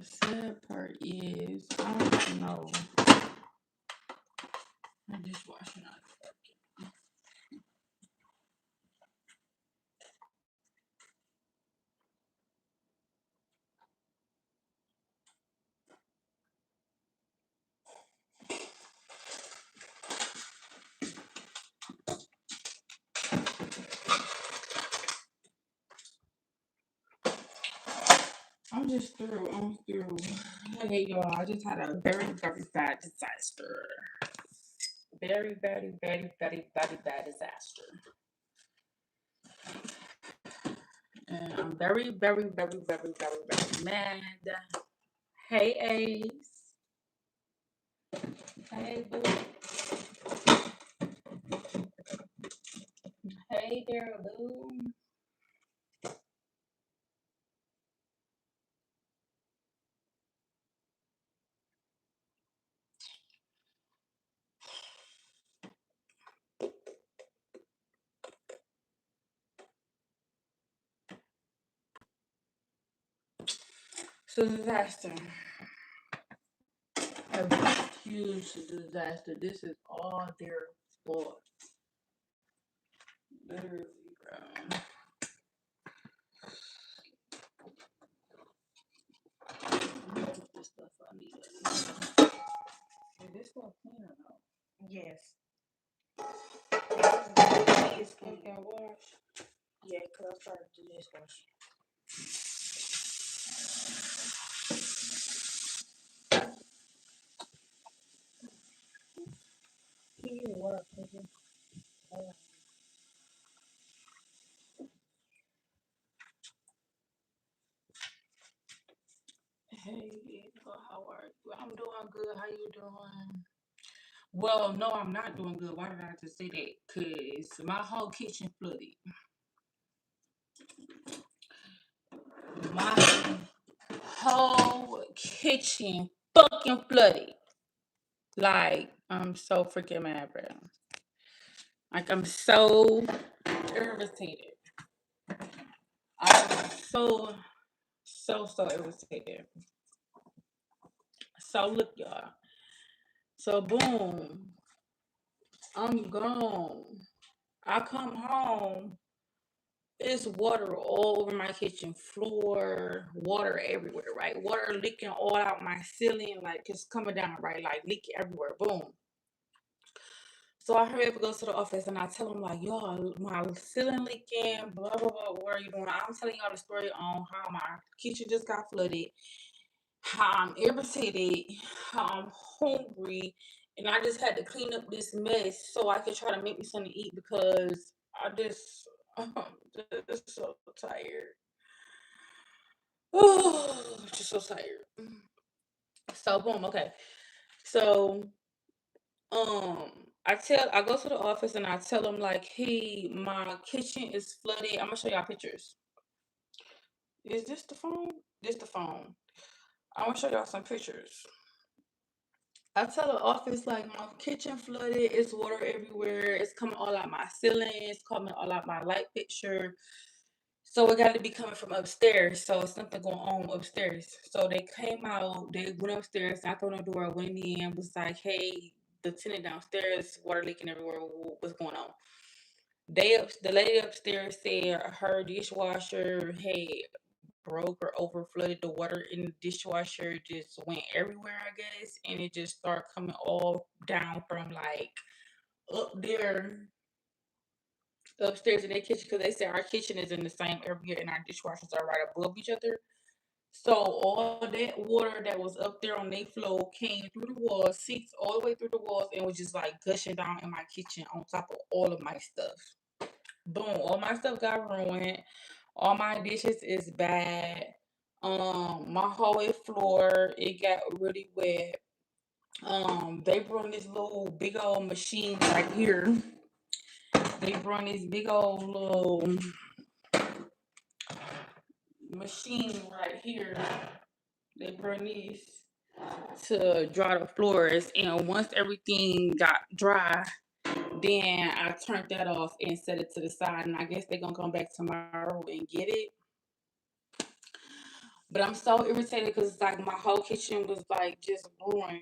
The sad part is, I don't know. My dishwasher not working. I'm just through. I'm through. Okay, y'all. I just had a very, very bad disaster. Very, very, very, very, very bad disaster. And I'm very, very, very, very, very, very mad. Hey, Ace. Hey, boo. Hey there, boo. So disaster. A huge disaster. This is all their fault. Literally, bro. This stuff I need. Is this stuff clean or no? Yes. It's clean and wash. Yeah, because I started to do this wash. Can you work, nigga? Hey, how are you? I'm doing good. How you doing? Well, no, I'm not doing good. Why did I just say that? Because my whole kitchen flooded. My whole kitchen fucking flooded. Like, I'm so freaking mad, bro. Like, I'm so irritated. I'm so irritated. So, look, y'all. So, boom. I'm gone. I come home. It's water all over my kitchen floor, water everywhere, right? Water leaking all out my ceiling, like it's coming down, right? Like leaking everywhere. Boom. So I hurry up and go to the office and I tell them like, y'all, my ceiling leaking, blah blah blah. What are you doing? I'm telling y'all the story on how my kitchen just got flooded, how I'm irritated, how I'm hungry, and I just had to clean up this mess so I could try to make me something to eat because I just I'm just so tired. Oh, just so tired. So boom, okay. So um I go to the office and I tell them like, hey, my kitchen is flooded. I'm gonna show y'all pictures. Is this the phone? This the phone. I'm gonna show y'all some pictures. I tell the office like my kitchen flooded, it's water everywhere, it's coming all out my ceiling, it's coming all out my light fixture. So it got to be coming from upstairs. So something going on upstairs. So they came out, they went upstairs, knocked on the door, went in, was like, hey, the tenant downstairs, water leaking everywhere. What's going on? The lady upstairs said her dishwasher had broke or over flooded. The water in the dishwasher just went everywhere, I guess, and it just started coming all down from like up there upstairs in their kitchen because they said our kitchen is in the same area and our dishwashers are right above each other. So all that water that was up there on their floor came through the walls, seeps all the way through the walls, and was just like gushing down in my kitchen on top of all of my stuff. Boom, all my stuff got ruined. All my dishes is bad. My hallway floor it got really wet. They brought this little big old machine right here. They brought this big old little machine right here. They brought these to dry the floors, and once everything got dry, then I turned that off and set it to the side. And I guess they're gonna come back tomorrow and get it. But I'm so irritated because like my whole kitchen was like just ruined.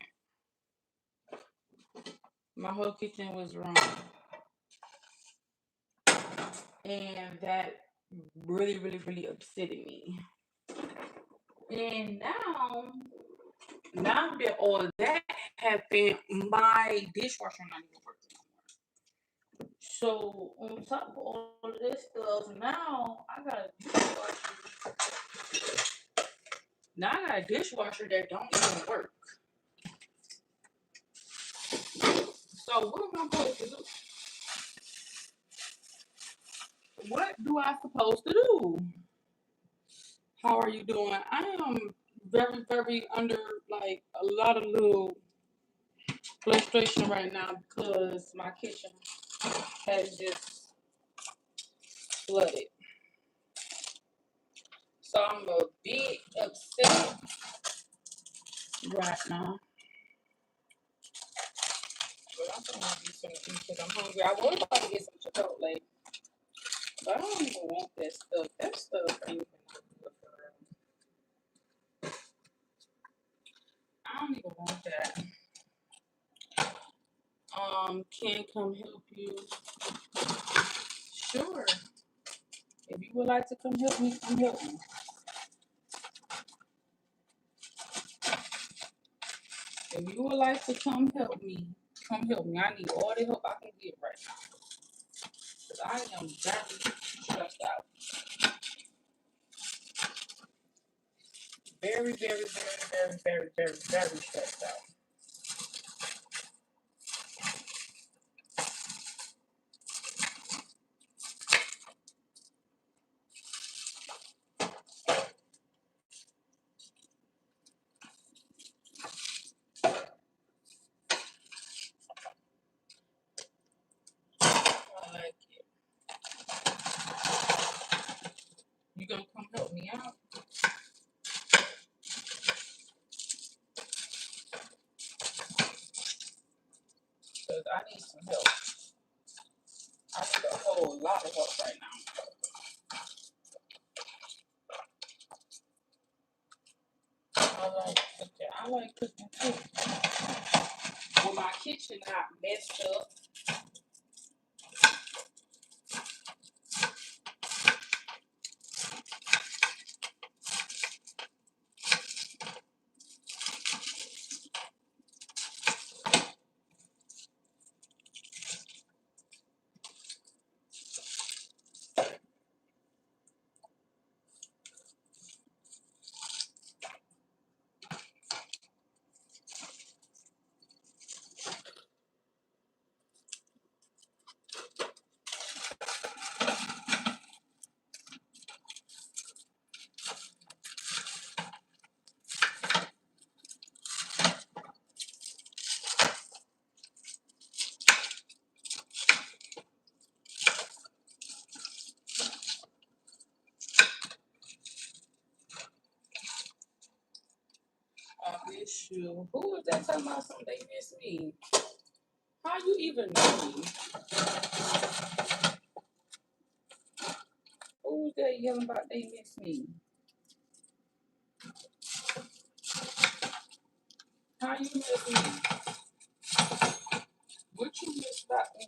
My whole kitchen was ruined, and that really, really, really upsetted me. And now that all that happened, my dishwasher not even working. So on top of all of this stuff, now I got a dishwasher. Now I got a dishwasher that don't even work. So what am I supposed to do? What do I supposed to do? How are you doing? I am very, very under like a lot of little frustration right now because my kitchen has just flooded. So I'm a bit upset right now. But I'm gonna get some eat because I'm hungry. I was about to get some Chipotle, but I don't even want that stuff. That stuff ain't even good for real. I don't even want that. Can come help you? Sure. If you would like to come help me, come help me. If you would like to come help me, come help me. I need all the help I can get right now. Because I am very stressed out. Very, very, very, very, very, very, very stressed out. I like it. You gonna come help me out? Because I need some help. I need a whole lot of help right now. I like cooking too. With my kitchen not messed up. I miss you. Who was that talking about something they miss me? How you even know me? Who was that yelling about they miss me? How you miss me? What you miss about me?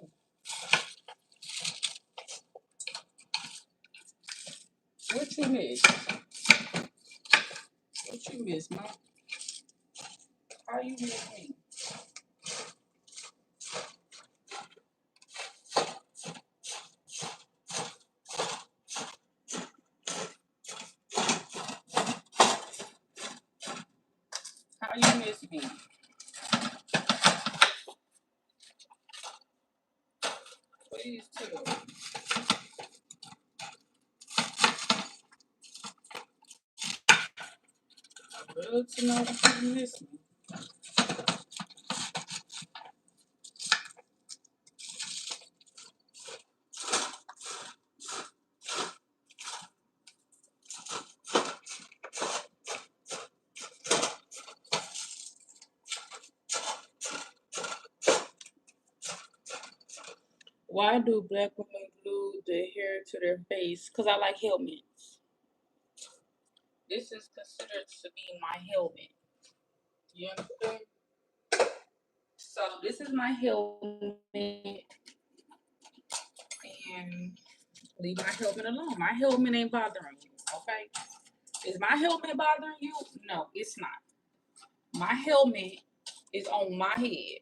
What you miss? What you miss, man? How you miss me? How you miss me? Please tell me. I'd love to know what you miss me. Why do black women glue the hair to their face? Because I like helmets. this is considered to be my helmet. You understand? So this is my helmet, and leave my helmet alone. My helmet ain't bothering you, okay? Is my helmet bothering you? No, it's not. My helmet is on my head,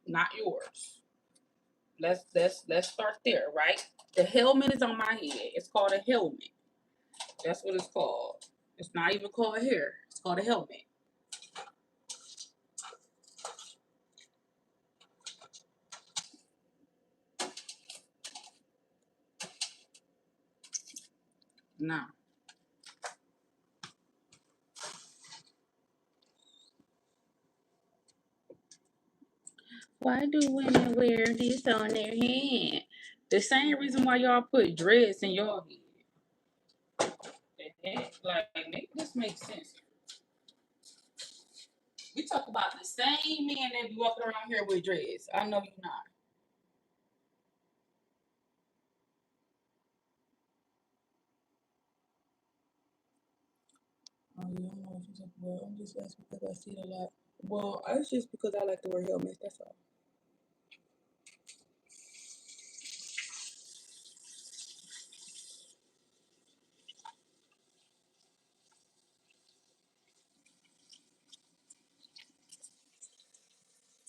not yours. Let's start there, right? The helmet is on my head. It's called a helmet. That's what it's called. It's not even called hair. It's called a helmet. Now, why do women wear this on their head? The same reason why y'all put dreads in your head. Like, make this make sense. We talk about the same men that be walking around here with dreads. I know you're not. Oh, yeah, I don't know what you're talking about. I'm just asking because I see it a lot. Well, it's just because I like to wear helmets. That's all.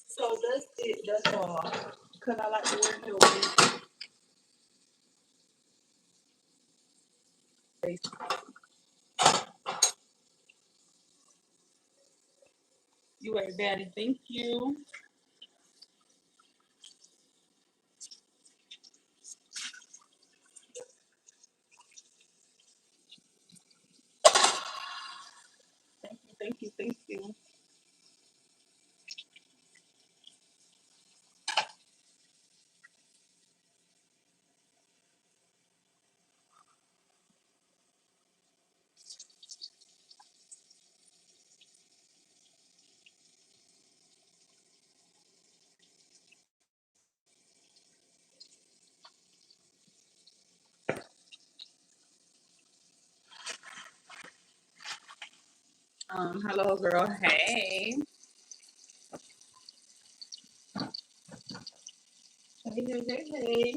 So that's it. That's all. Because I like to wear helmets. You ain't daddy. Thank you. Thank you. Thank you. Thank you. Hello, girl. Hey. Hey, hey, hey, hey.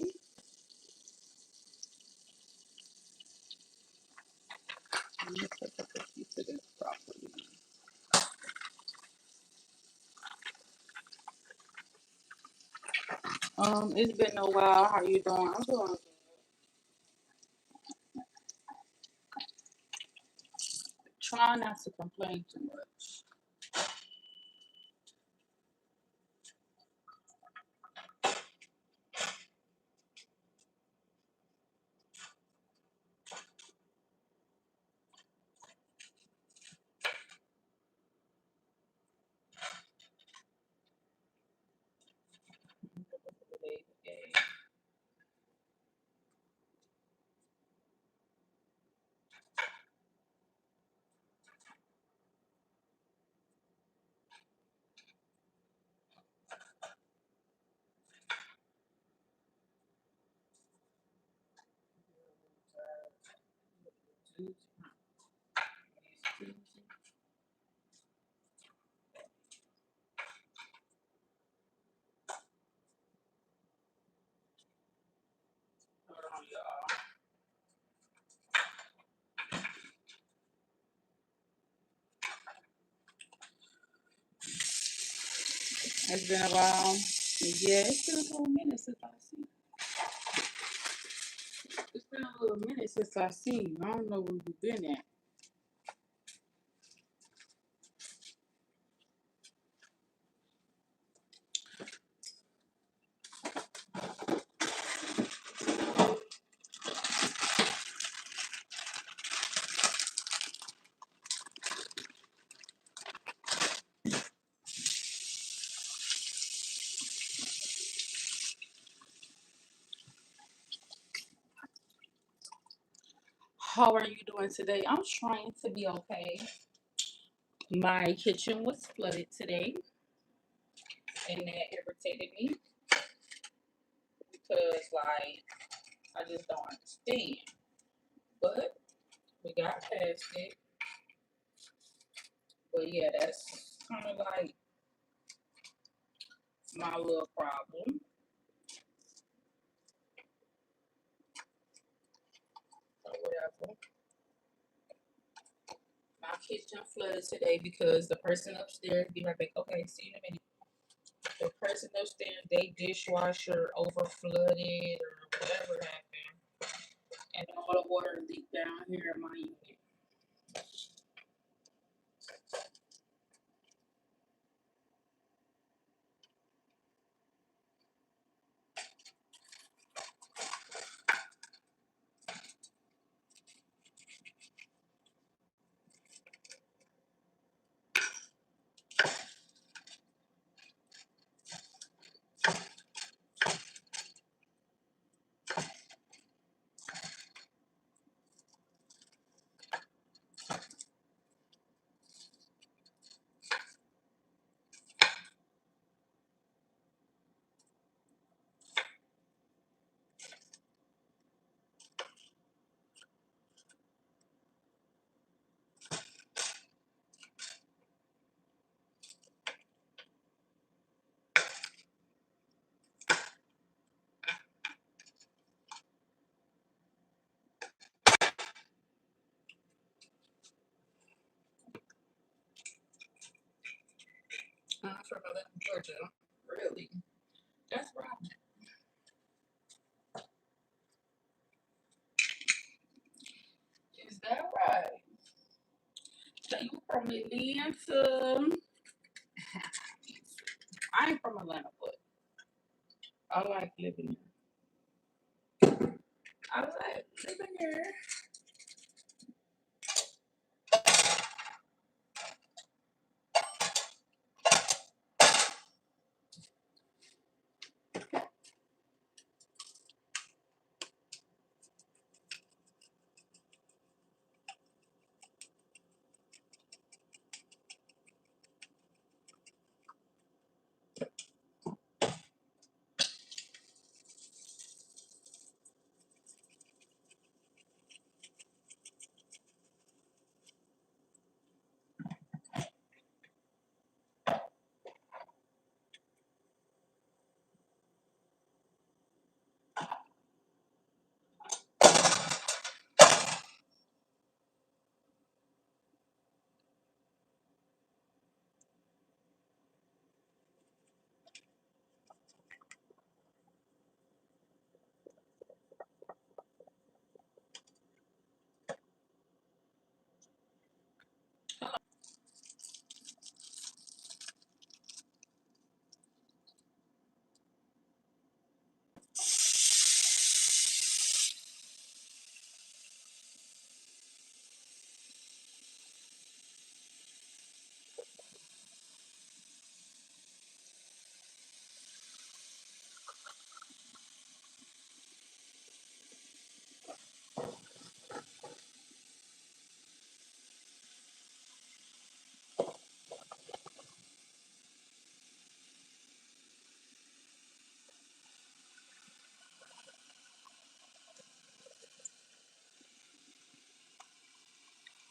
Let me take up a piece of this properly. It's been a while. How you doing? I'm doing. Try not to complain too much. It's been a while. Yeah, it's been a little minute since I see. It's been a little minute since I seen you. I don't know where you've been at. How are you doing today? I'm trying to be okay. My kitchen was flooded today, and that irritated me because, like, I just don't understand. But we got past it. But yeah, that's kind of like my little problem. Or whatever. My kitchen flooded today because the person upstairs, be right back. Okay, see you in a minute. The person upstairs, they dishwasher over flooded or whatever happened, and all the water leaked down here in my unit. I'm from Atlanta, Georgia. Really? That's right. Is that right? So you from Atlanta? I ain't from Atlanta, but I like living here. I like living here.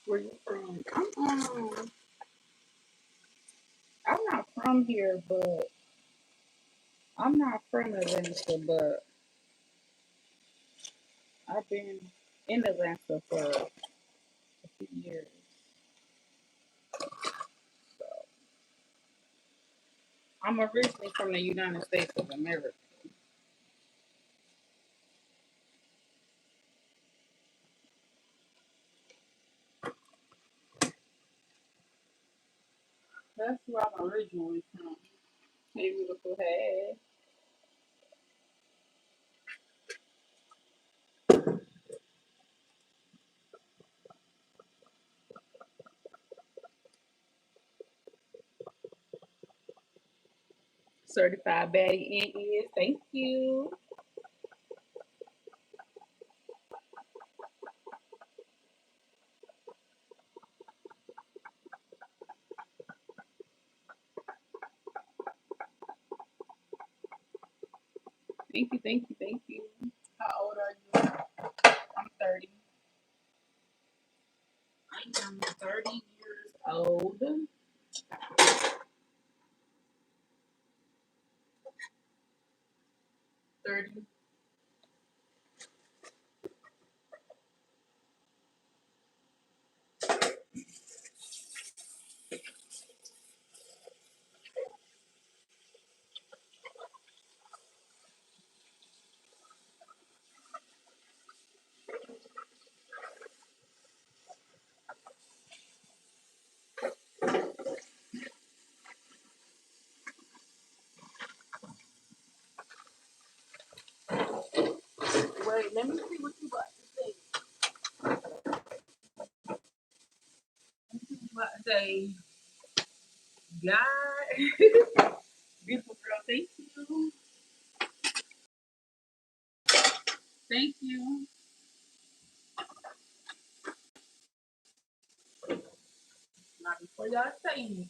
Where you from? I'm not from here, but I'm not from Atlanta, but I've been in Atlanta for a few years. I'm originally from the United States of America. That's where I'm originally from. Hey, beautiful. Hey. Certified baddie in is. Thank you. Thank you. Thank you. Thank you. How old are you? I'm 30. I am 30 years old. Wait, let me see what you about to say. Let me see what you about to say. God. Beautiful girl, thank you. Thank you. Now before y'all say anything.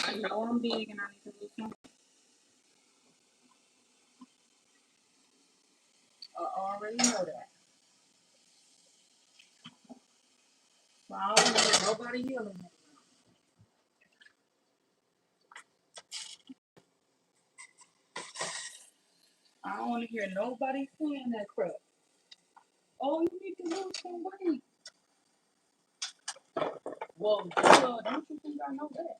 I know I'm big and I need to lose some. I already know that. So I don't want nobody yelling at me. I don't want to hear nobody saying that crap. Oh, you need to lose some weight. Well, duh, don't you think I know that?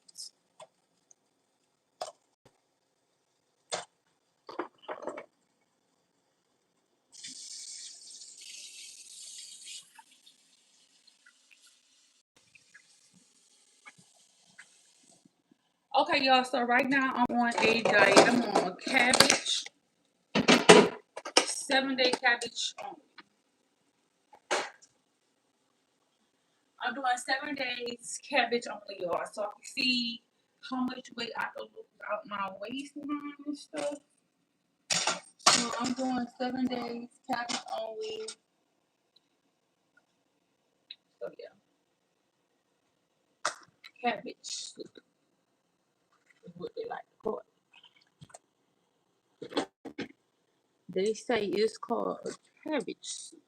Okay, y'all. So right now I'm on a diet. I'm on a cabbage, 7-day cabbage only. I'm doing 7 days cabbage only, y'all. So I can see how much weight I can lose out my waistline and stuff. So I'm doing 7 days cabbage only. So yeah, cabbage soup is what they like to call it. They say it's called cabbage soup.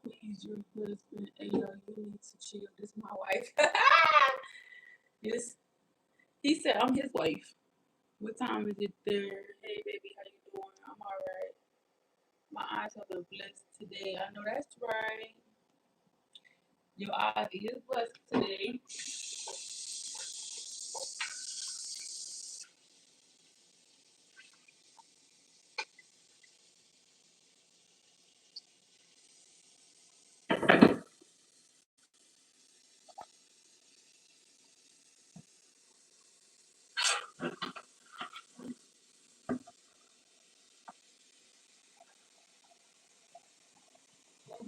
Please, your husband, hey, yo, you need to chill. This is my wife. Yes, he said I'm his wife. What time is it there? Hey, baby, how you doing? I'm all right. My eyes have been blessed today. I know that's right. Your eyes is blessed today.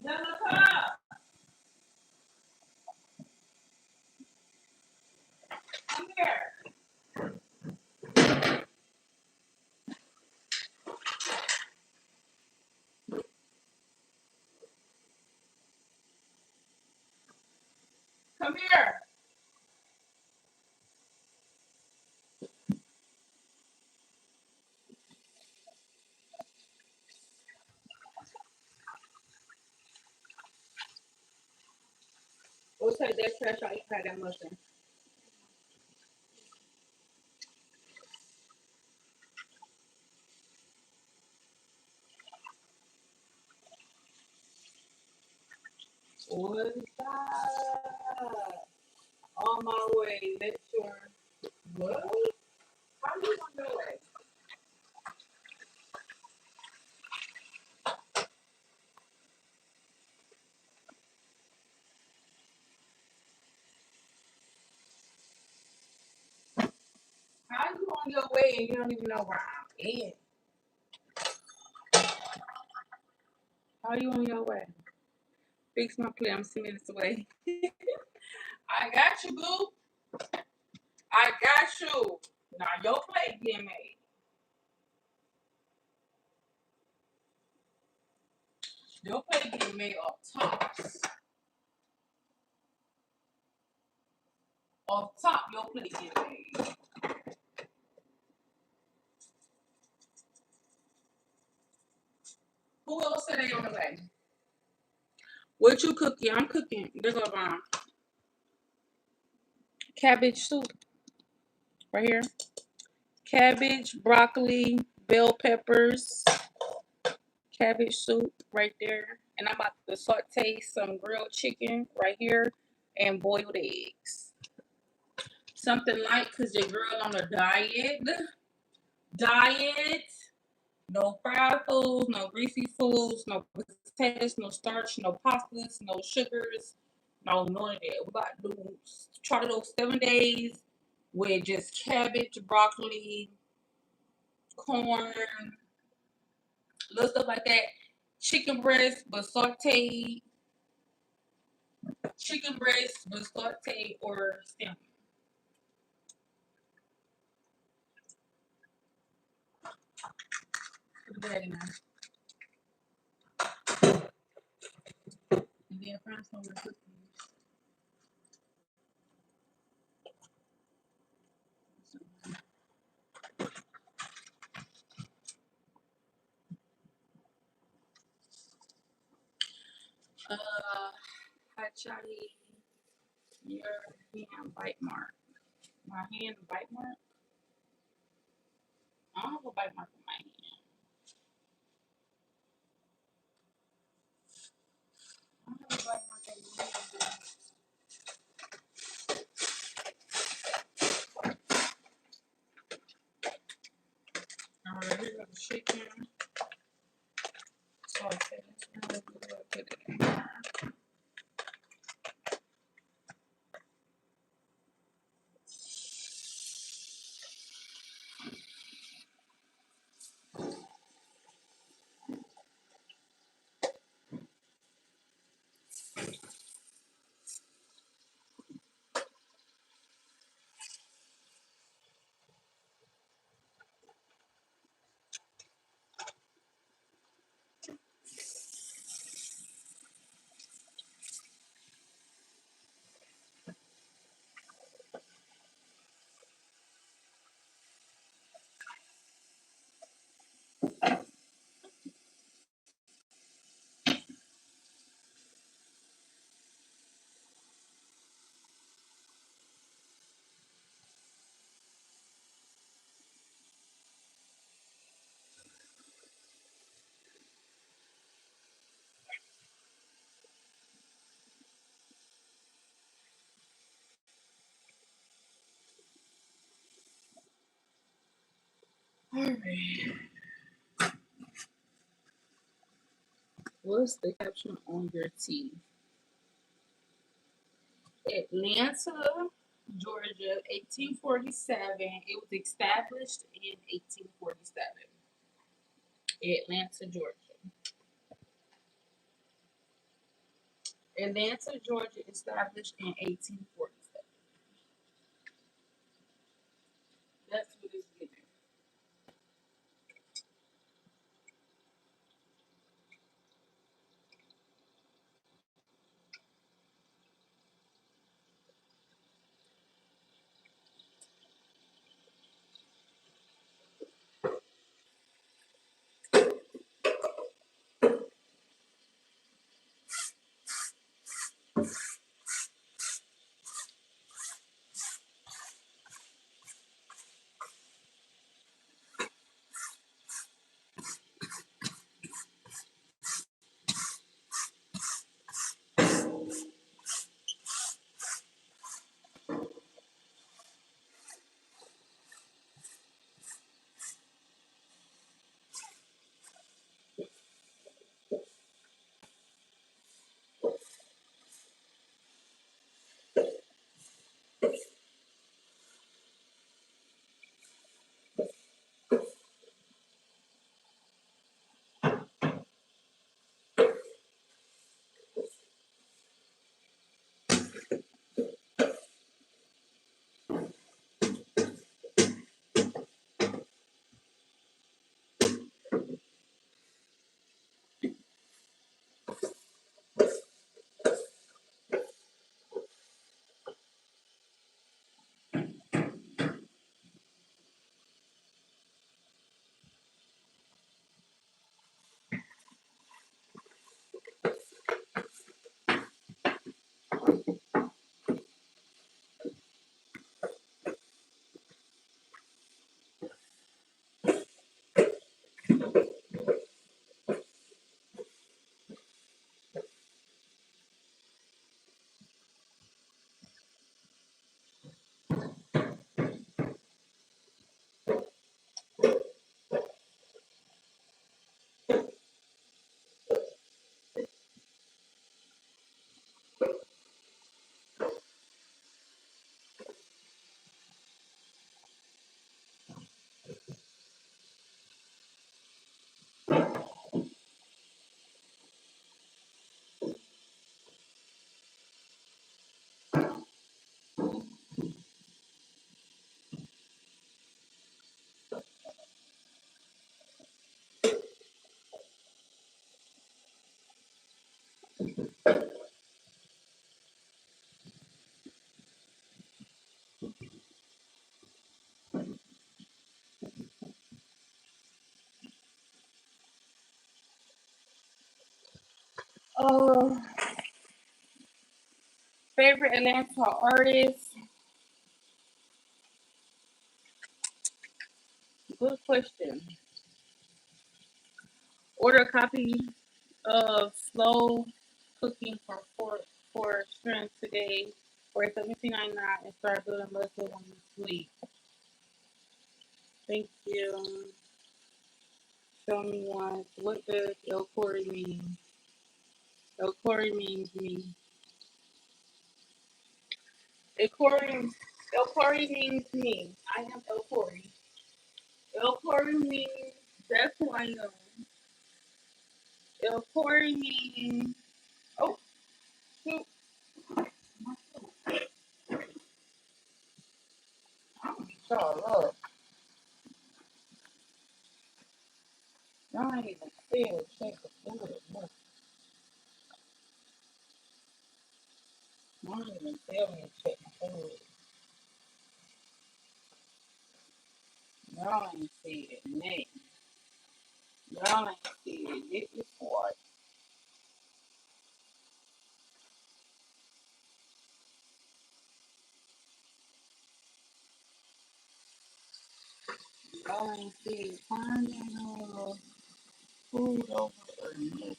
Angelica, come here. Come here. We'll take that trash out. You pack that mushroom. What is that? On my way. Make sure. What? How you on your way? on your way and you don't even know where I'm at? How you on your way? Fix my plate. I'm 2 minutes away. I got you, boo. I got you. Now your plate getting made. Your plate getting made off tops. Off top, your plate getting made. Who else said they on the way? What you cooking? I'm cooking. There's a cabbage soup right here. Cabbage, broccoli, bell peppers, cabbage soup right there. And I'm about to saute some grilled chicken right here and boiled eggs. Something light because your girl on a diet. Diet. No fried foods, no greasy foods, no potatoes, no starch, no pastas, no sugars, no none of that. We about to try to those 7 days with just cabbage, broccoli, corn, little stuff like that. Chicken breast, but sauteed. Chicken breast, but sauteed or steamed. Put that in there. And then find somewhere to put these. Hot shotty, your hand bite mark. My hand bite mark. I don't have a bite mark on my hand. I don't have a bite mark on my hand. Alright, here goes the chicken. Saute this real good. Put it in there. Alright. What's the caption on your teeth? Atlanta, Georgia, 1847. It was established in 1847. Atlanta, Georgia. Atlanta, Georgia, established in 1847. That's what it's giving. Uh, Favorite Atlanta artist? Good question. Order a copy of Slow Cooking for Strength today for $17.99 and start building muscle when you sleep. Thank you. Show me once. What does Elkori mean? Elkori means me. Elkori, Elkori means me. I am Elkori. Elkori means that's who I am. Elkori means oh shoot. I'm sorry, look. Y'all ain't even still check the food. Look, y'all ain't even tell me to check my food. Y'all ain't see it, man. Y'all ain't see it. This is what. Y'all ain't see it. Finding food over there.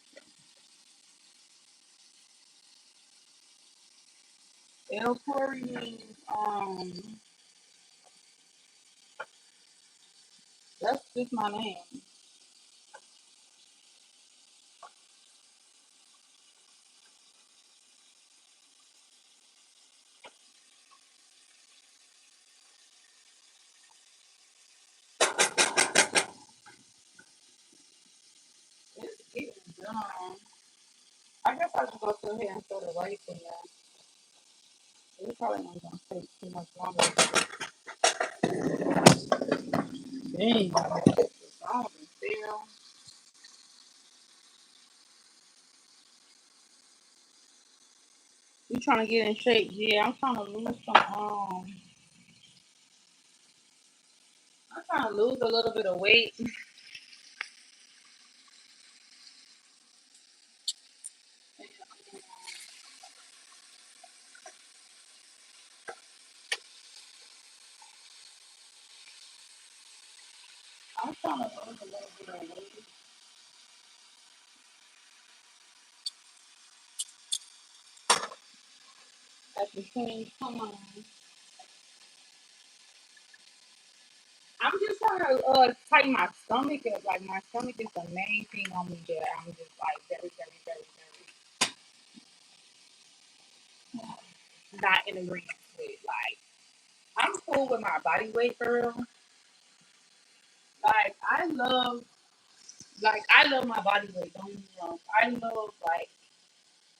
Elkori means that's just my name. It's getting done. I guess I should go through here and throw the lights in there. It probably not gonna take too much longer. Dang, I don't feel. You trying to get in shape? Yeah, I'm trying to lose some. I'm trying to lose a little bit of weight. I'm trying to lose a little bit of weight. At the same time, I'm just trying to tighten my stomach up. Like my stomach is the main thing on me that I'm just like very, very, very, very not in agreement with. Like I'm cool with my body weight, girl. Like I love my body weight. Don't get me wrong. I love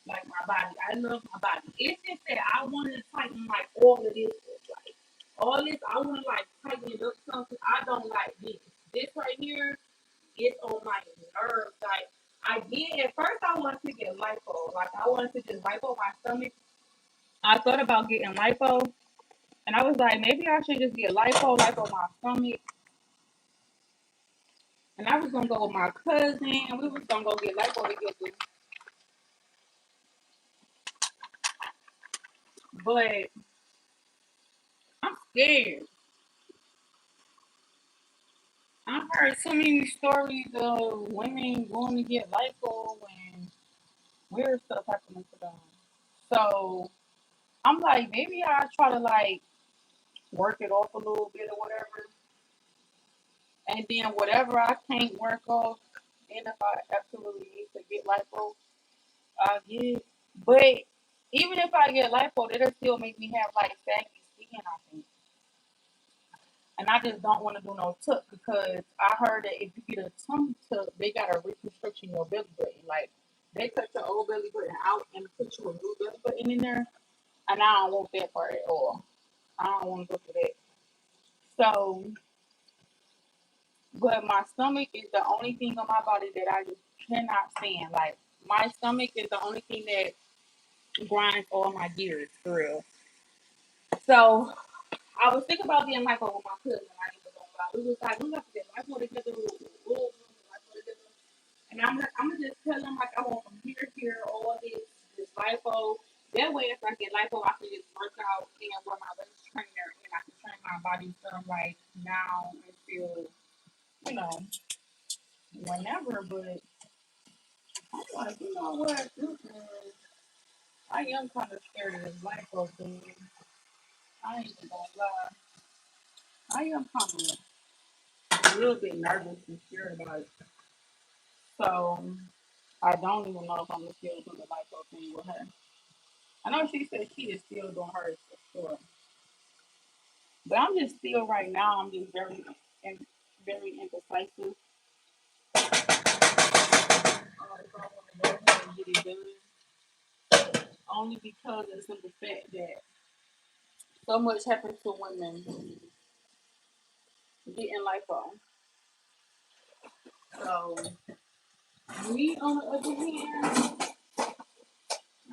like my body. I love my body. It's just that I want to tighten like all of this. Like all this, I want to like tighten it up something. I don't like this. This right here is on my nerves. Like I did at first, I wanted to get lipo. Like I wanted to just lipo my stomach. I thought about getting lipo, and I was like, maybe I should just get lipo my stomach. And I was gonna go with my cousin, and we was gonna go get lipo together. But I'm scared. I've heard so many stories of women going to get lipo and weird stuff happening to them. So I'm like, maybe I try to like work it off a little bit or whatever, and then whatever I can't work off, and if I absolutely need to get lipo, I get it. But even if I get lipo, it'll still make me have like saggy skin, I think. And I just don't want to do no tuck because I heard that if you get a tummy tuck, they got a reconstruction your belly button. Like they cut your old belly button out and put you a new belly button in there. And I don't want that part at all. I don't want to go through that. So, but my stomach is the only thing on my body that I just cannot stand. Like my stomach is the only thing that grinds all my gears for real. So I was thinking about being like with my cousin. We was like, we got to get lipo together. And I'm gonna just tell him like I want from here, here, all from like now until, you know, whenever, but I'm like, you know what? I am kind of scared of this lipo thing. I ain't even gonna lie. I am kind of a little bit nervous and scared about it. So I don't even know if I'm gonna still do the lipo thing with her. I know she said she is still doing hers for sure, but I'm just still right now. I'm just very indecisive. If I want to go ahead and get it done, only because of the simple fact that so much happens to women getting lipo. So me on the other hand,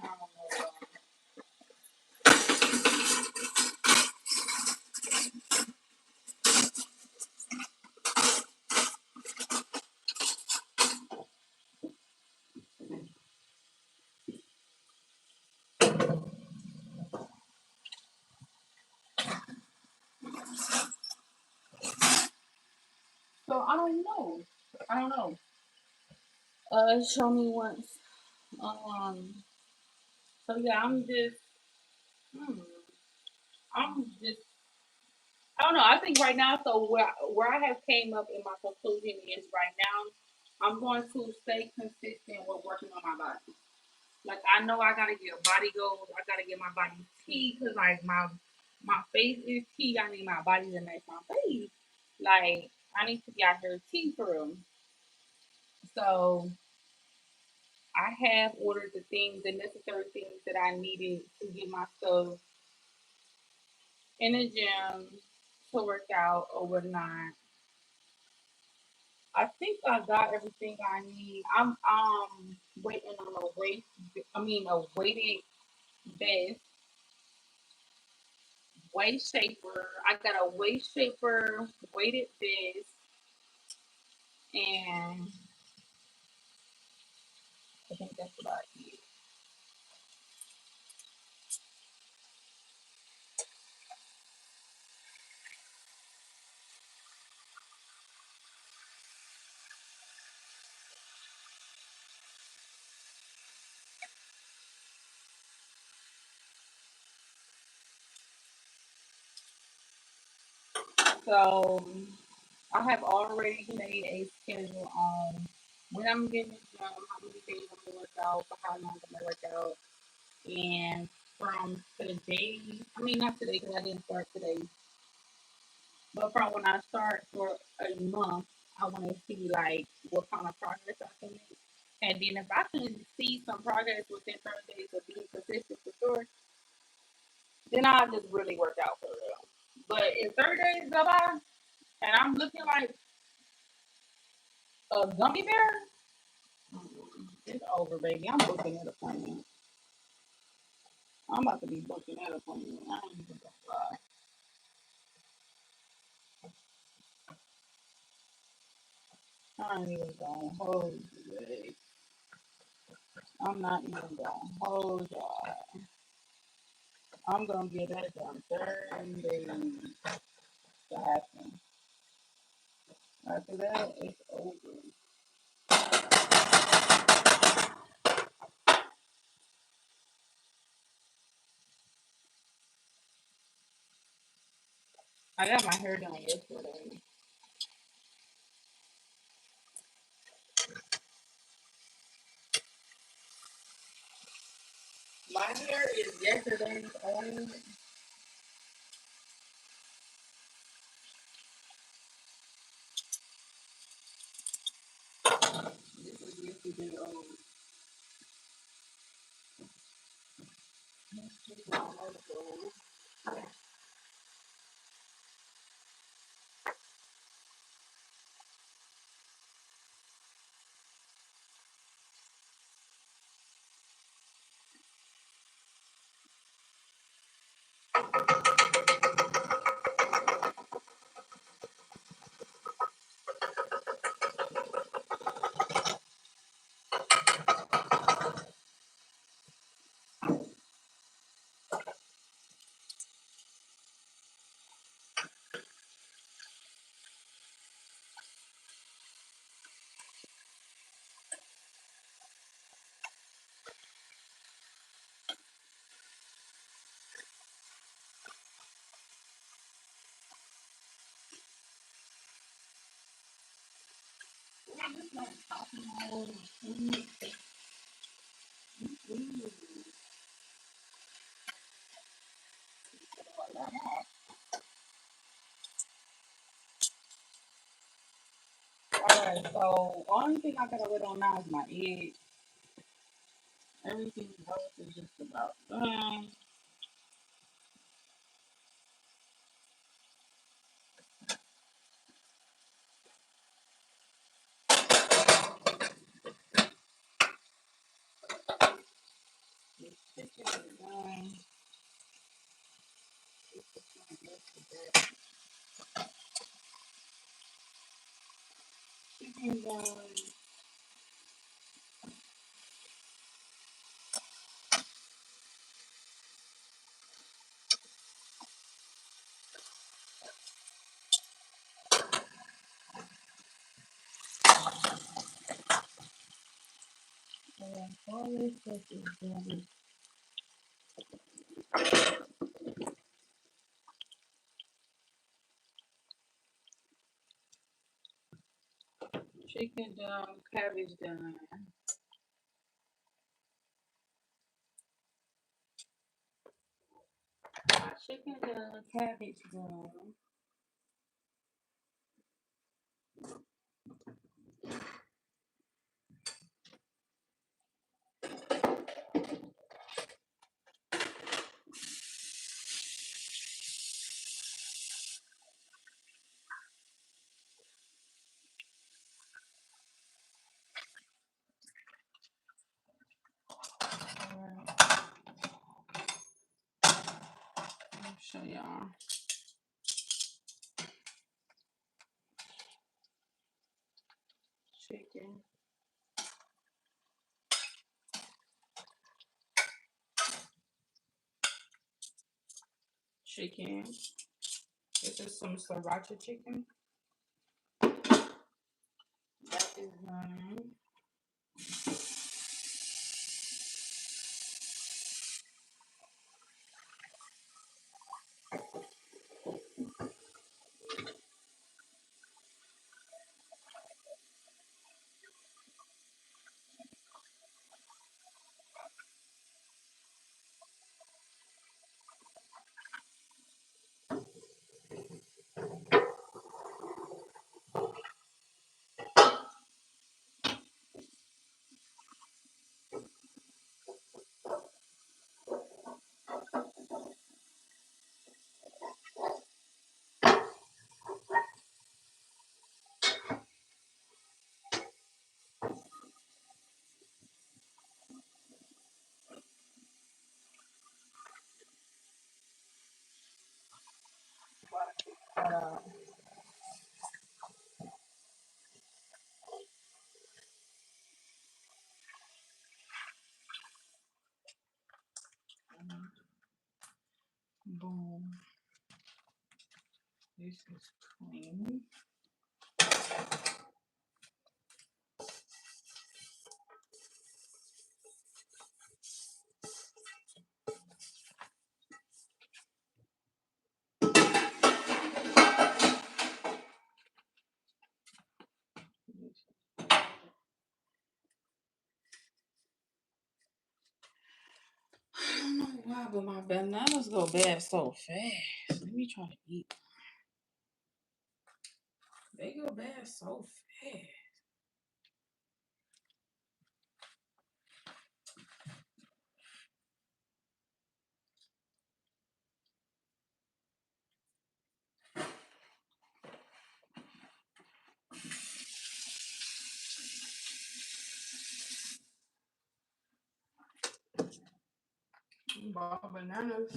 I don't know. So I don't know. I don't know. Show me once. Um. So yeah, hmm, I'm just. I don't know. I think right now, so where I have came up in my conclusion is right now, I'm going to stay consistent with working on my body. Like I know I gotta get body goals. I gotta get my body T because like my face is T. I need my body to match my face. Like I need to get her T for them. So I have ordered the necessary things that I needed to get myself in the gym to work out overnight. I think I got everything I need. I'm waiting on a weighted vest, waist shaper. I got a waist shaper, weighted vest, and I think that's what I need. So I have already made a schedule on when I'm getting the gym, how many days I'm gonna work out, for how long I'm gonna work out, and from today, I mean not today because I didn't start today, but from when I start for a month, I want to see like what kind of progress I can make. And then if I can see some progress within 30 days of being consistent for sure, then I'll just really work out for real. But if 30 days go by and I'm looking like a gummy bear, it's over, baby. I'm booking that appointment. I'm about to be booking that appointment. I ain't even gonna lie. I ain't even gonna hold you, babe. I'm not even gonna hold y'all. I'm gonna get that done 30 days to happen. After that, it's over. I got my hair done yesterday. My hair is yesterday's old. This is yesterday old. Alright, so only thing I gotta wait on now is my egg. Everything else is just about done. Chicken is done. Chicken done. All this stuff is done. Chicken done, cabbage done. Chicken done, cabbage done. Alright, let me show y'all. Chicken. Chicken. This is some sriracha chicken. That is done. Uh, boom. This is clean. I don't know why, but my bananas go bad so fast. Let me try to eat. They go bad so fast. Bananas,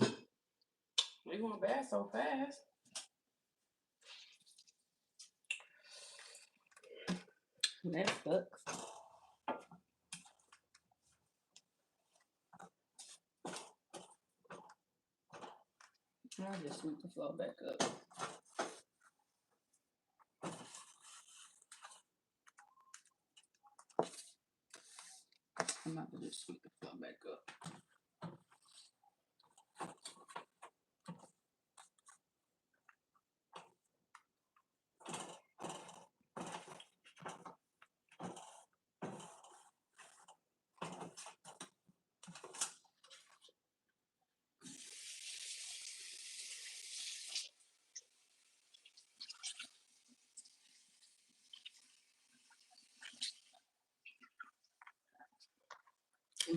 they going bad so fast. That sucks. I'll just sweep the floor back up. I'm about to just sweep the floor back up.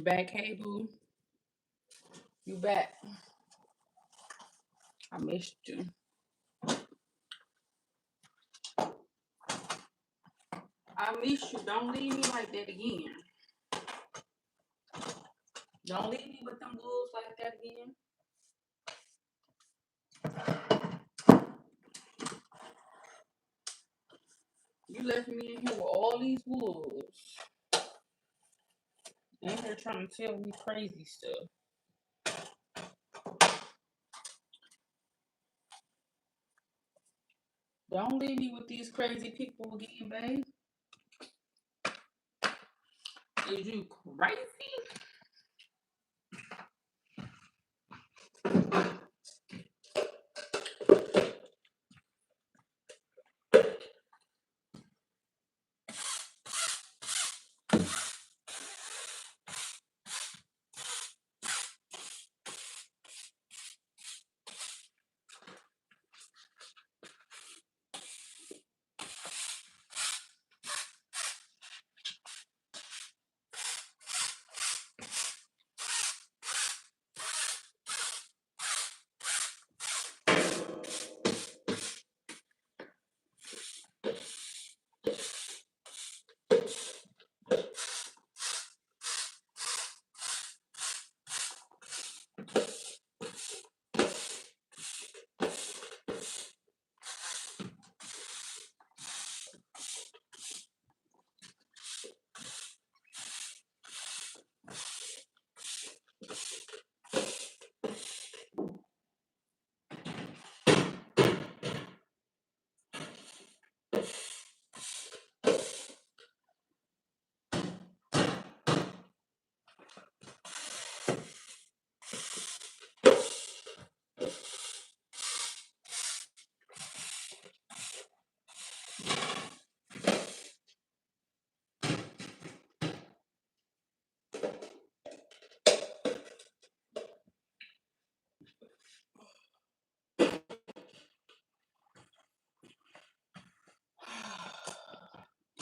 back, Cable? You back? I missed you. I miss you. Don't leave me like that again. Don't leave me with them wolves like that again. You left me in here with all these wolves. And they're trying to tell me crazy stuff. Don't leave me with these crazy people again, babe. Is you crazy?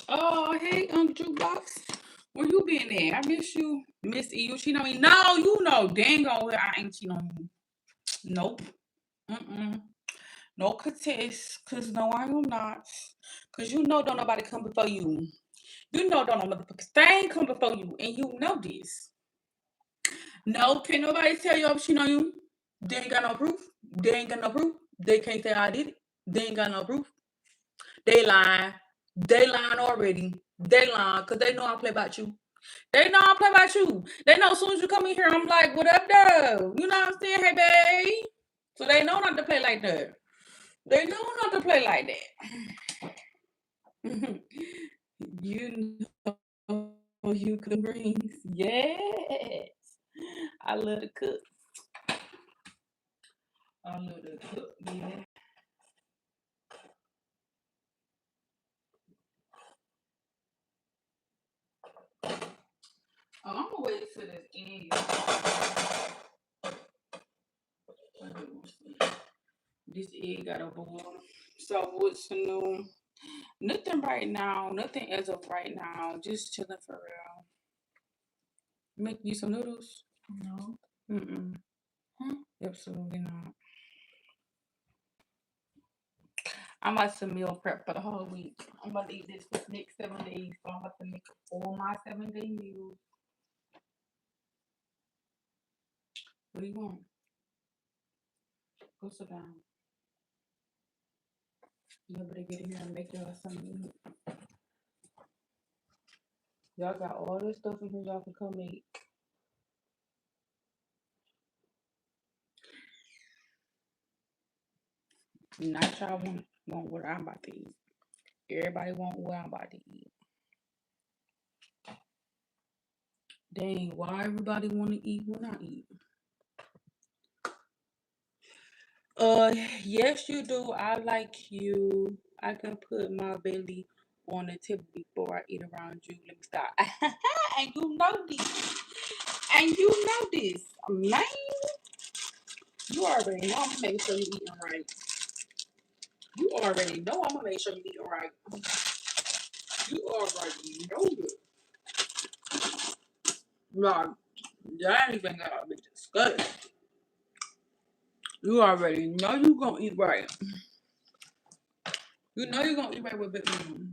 Oh, hey, Jukebox. Where you been at? I miss you. Miss E, you cheat on me? No, you know dang on I ain't cheat on you. Nope. Mm-mm. No contest. Cause no, I am not. Cause you know don't nobody come before you. You know don't no motherfuckers thing come before you. And you know this. No, can't nobody tell you I'm cheating on you. They ain't got no proof. They ain't got no proof. They can't say I did it. They ain't got no proof. They lying. They lying already. They lying because they know I play about you. They know I play about you. They know as soon as you come in here, I'm like, what up, though? You know what I'm saying? Hey, babe. So they know not to play like that. They know not to play like that. You know you cook greens. Yes. I love to cook. I love to cook, yeah. Oh, I'm gonna wait till this end. This egg got a boil. So what's new? Nothing right now. Nothing as of right now. Just chilling for real. Make you some noodles? No. Mm-mm. Huh? Absolutely not. I'm about to meal prep for the whole week. I'm about to eat this for the next 7 days. So I'm about to make all my 7-day meals. What do you want? Go sit down. You better get in here and make y'all something. Y'all got all this stuff in here y'all can come make. Not y'all want what I'm about to eat. Everybody want what I'm about to eat. Dang, why everybody want to eat when I eat? Yes, you do. I like you. I can put my belly on the table before I eat around you. Let me stop. And you know this. And you know this. Man, you already know I'm gonna make sure you're eating right. You already know I'm gonna make sure you're eating right. You already know it. Right. That ain't even gotta be discussed. You already know you gonna eat right. You know you gonna eat right with Big Mama.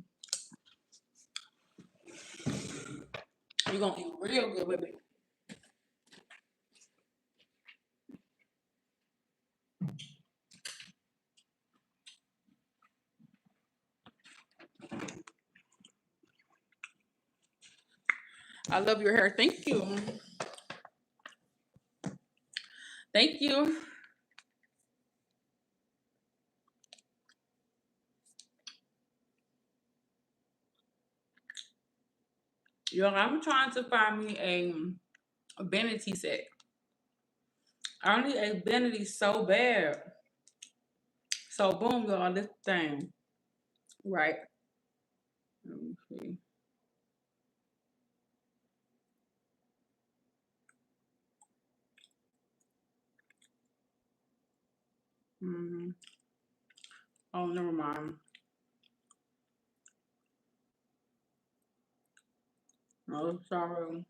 You gonna eat real good with it. I love your hair. Thank you. Thank you. Yo, I'm trying to find me a vanity set. I need a vanity so bad. So boom, y'all, this thing. Right. Let me see. Mm-hmm. Oh, never mind. No, sorry.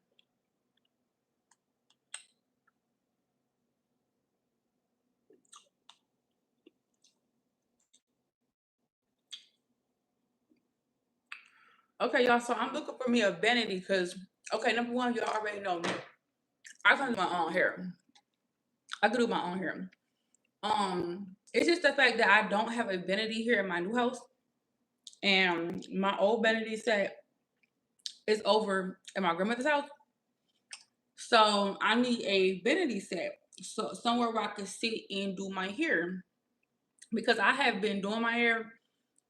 Okay, y'all. So I'm looking for me a vanity because, okay, number one, y'all already know me. I can do my own hair. I can do my own hair. It's just the fact that I don't have a vanity here in my new house, and my old vanity set is over at my grandmother's house. So I need a vanity set, so somewhere where I can sit and do my hair because I have been doing my hair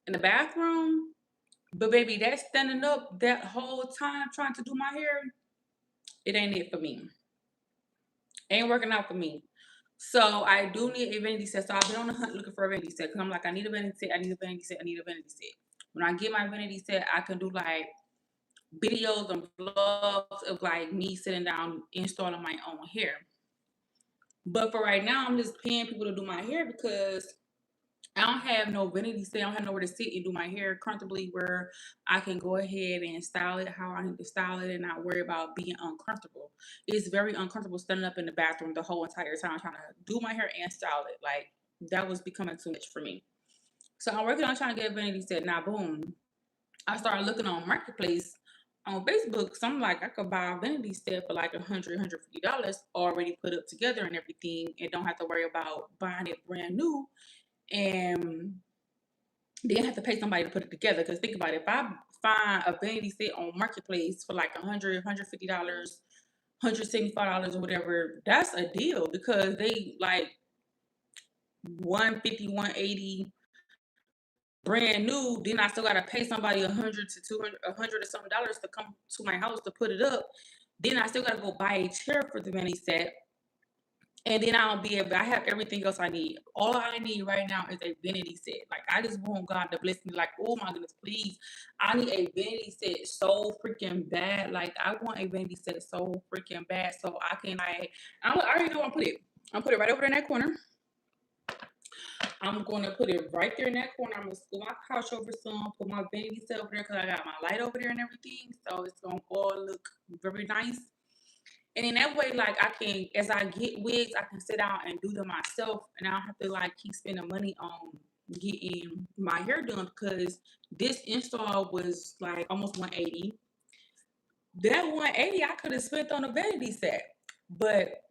in the bathroom, but baby, that's standing up that whole time trying to do my hair. It ain't it for me. Ain't working out for me. So I do need a vanity set. So I've been on the hunt looking for a vanity set because I'm like, I need a vanity set. I need a vanity set. I need a vanity set. When I get my vanity set, I can do like videos and vlogs of like me sitting down installing my own hair. But for right now, I'm just paying people to do my hair because I don't have no vanity set. I don't have nowhere to sit and do my hair comfortably where I can go ahead and style it how I need to style it and not worry about being uncomfortable. It's very uncomfortable standing up in the bathroom the whole entire time trying to do my hair and style it. Like that was becoming too much for me. So I'm working on trying to get a vanity set. Now, boom, I started looking on Marketplace on Facebook. So I'm like, I could buy a vanity set for like $150 already put up together and everything and don't have to worry about buying it brand new and then have to pay somebody to put it together. Because think about it, if I find a vanity set on Marketplace for like $150, $175 or whatever, that's a deal because they like 150, 180 brand new. Then I still gotta pay somebody 100 to 200, $100 or something dollars to come to my house to put it up. Then I still gotta go buy a chair for the vanity set. And then I'll be able. I have everything else I need. All I need right now is a vanity set. Like I just want God to bless me. Like oh my goodness, please! I need a vanity set so freaking bad. Like I want a vanity set so freaking bad, so I can like. I already know where I'm put it. I'm put it right over in that corner. I'm going to put it right there in that corner. I'm going to scoot my couch over some, put my vanity set over there because I got my light over there and everything. So it's going to all look very nice. And in that way, like I can, as I get wigs, I can sit down and do them myself, and I don't have to like keep spending money on getting my hair done because this install was like almost 180. That 180 I could have spent on a vanity set, but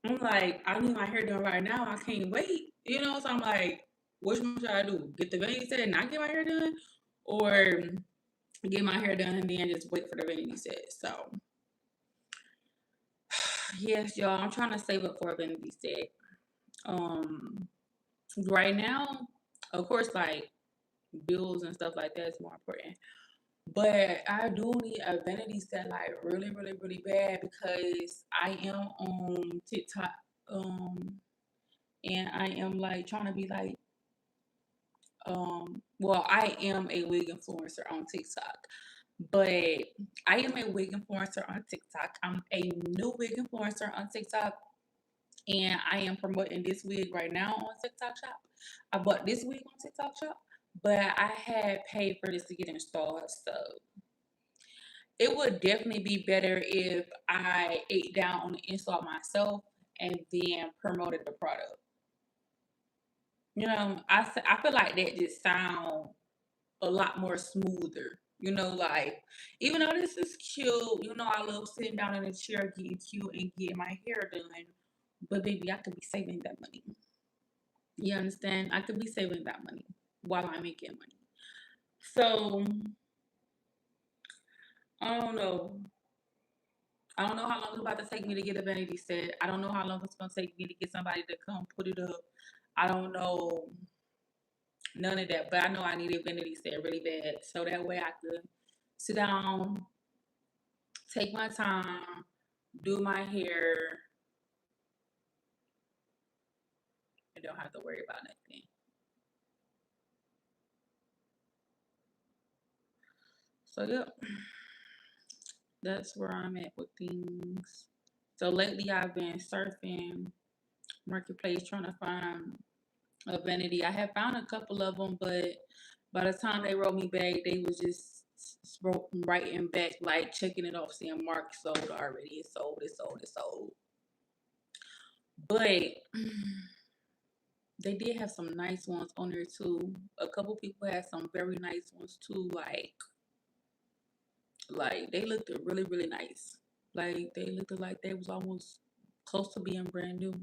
I'm like, I need my hair done right now. I can't wait, you know. So I'm like, which one should I do? Get the vanity set and not get my hair done, or get my hair done and then just wait for the vanity set? So yes, y'all, I'm trying to save up for a vanity set. Um, right now, of course, like bills and stuff like that is more important. But I do need a vanity set like really, really, really bad because I am on TikTok. And I am like trying to be like, well, I am a wig influencer on TikTok. But I am a wig influencer on TikTok. I'm a new wig influencer on TikTok. And I am promoting this wig right now on TikTok Shop. I bought this wig on TikTok Shop, but I had paid for this to get installed. So it would definitely be better if I ate down on the insult myself and then promoted the product. I feel like that just sound a lot more smoother. Like, even though this is cute, I love sitting down in a chair getting cute and getting my hair done. But baby, I could be saving that money. You understand? I could be saving that money while I'm making money. So I don't know. I don't know how long it's about to take me to get a vanity set. I don't know how long it's gonna take me to get somebody to come put it up. I don't know none of that, but I know I need a vanity set really bad, so that way I could sit down, take my time, do my hair, and don't have to worry about nothing. So yeah, that's where I'm at with things. So lately I've been surfing marketplace trying to find a vanity. I have found a couple of them, but by the time they wrote me back, they was just writing back like checking it off, saying Mark sold already. It's sold. It's sold. It's sold. But they did have some nice ones on there too. A couple people had some very nice ones too. Like they looked really really nice. Like they looked like they was almost close to being brand new.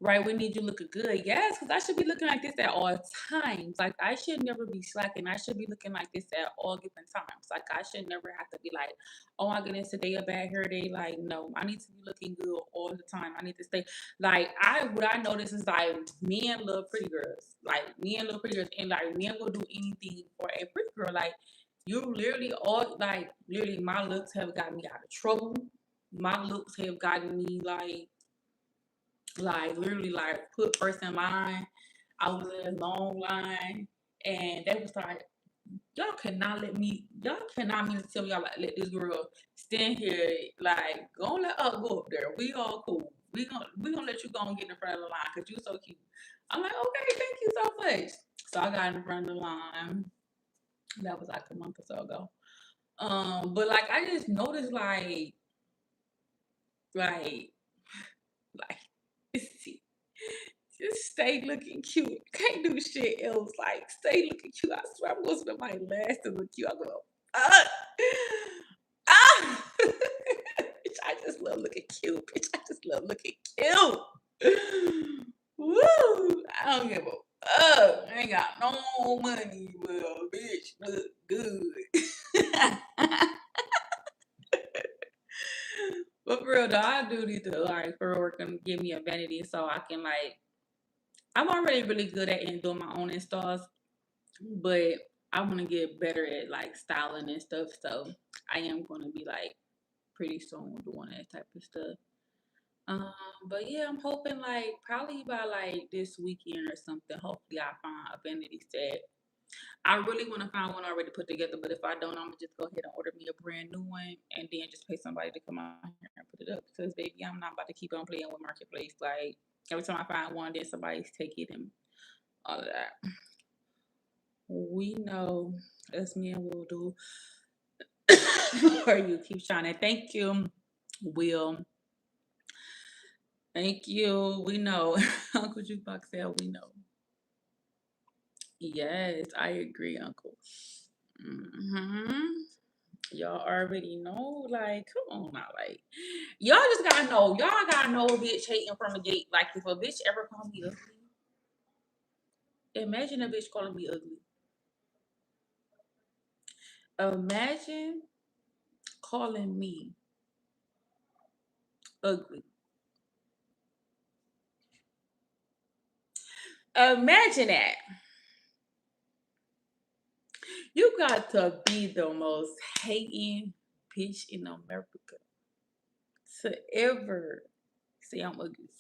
Right, we need you looking good. Yes, because I should be looking like this at all times. Like I should never be slacking. I should be looking like this at all given times. Like I should never have to be like, oh my goodness, today a bad hair day. Like no, I need to be looking good all the time. I need to stay like what I notice is like men love pretty girls. Like men love pretty girls, and like men will do anything for a pretty girl. Like you literally all like literally my looks have gotten me out of trouble. My looks have gotten me like literally like put first in line. I was in a long line and they was like, y'all cannot mean to tell me y'all like let this girl stand here like go let her go up there. We all cool. We gonna let you go and get in front of the line because you so cute. I'm like, okay, thank you so much. So I got in front of the line. That was like a month or so ago. But like I just noticed like like just stay looking cute. Can't do shit else. Like, stay looking cute. I swear I'm going to my last to look cute. I go, ah, ah. Bitch, I just love looking cute. Bitch, I just love looking cute. Woo! I don't give a fuck. I ain't got no money, but a bitch look good. But for real though, I do need to like for work and give me a vanity so I can like I'm already really good at doing my own installs, but I want to get better at like styling and stuff. So I am going to be like pretty soon doing that type of stuff. Um, but yeah, I'm hoping like probably by like this weekend or something. Hopefully, I find a vanity set. I really want to find one already put together, but if I don't, I'm gonna just go ahead and order me a brand new one and then just pay somebody to come out here and put it up. Because baby, I'm not about to keep on playing with marketplace. Like every time I find one, then somebody's take it and all of that. We know as men will do for you. Keep shining. Thank you, Will. Thank you. We know. Uncle Jukebox said we know. Yes, I agree, Uncle. hmm Y'all already know. Like, come on now. Like, y'all just gotta know. Y'all gotta know a bitch hating from a gate. Like, if a bitch ever call me ugly, imagine a bitch calling me ugly. Imagine calling me ugly. Imagine that. You got to be the most hating bitch in America to ever say I'm ugly.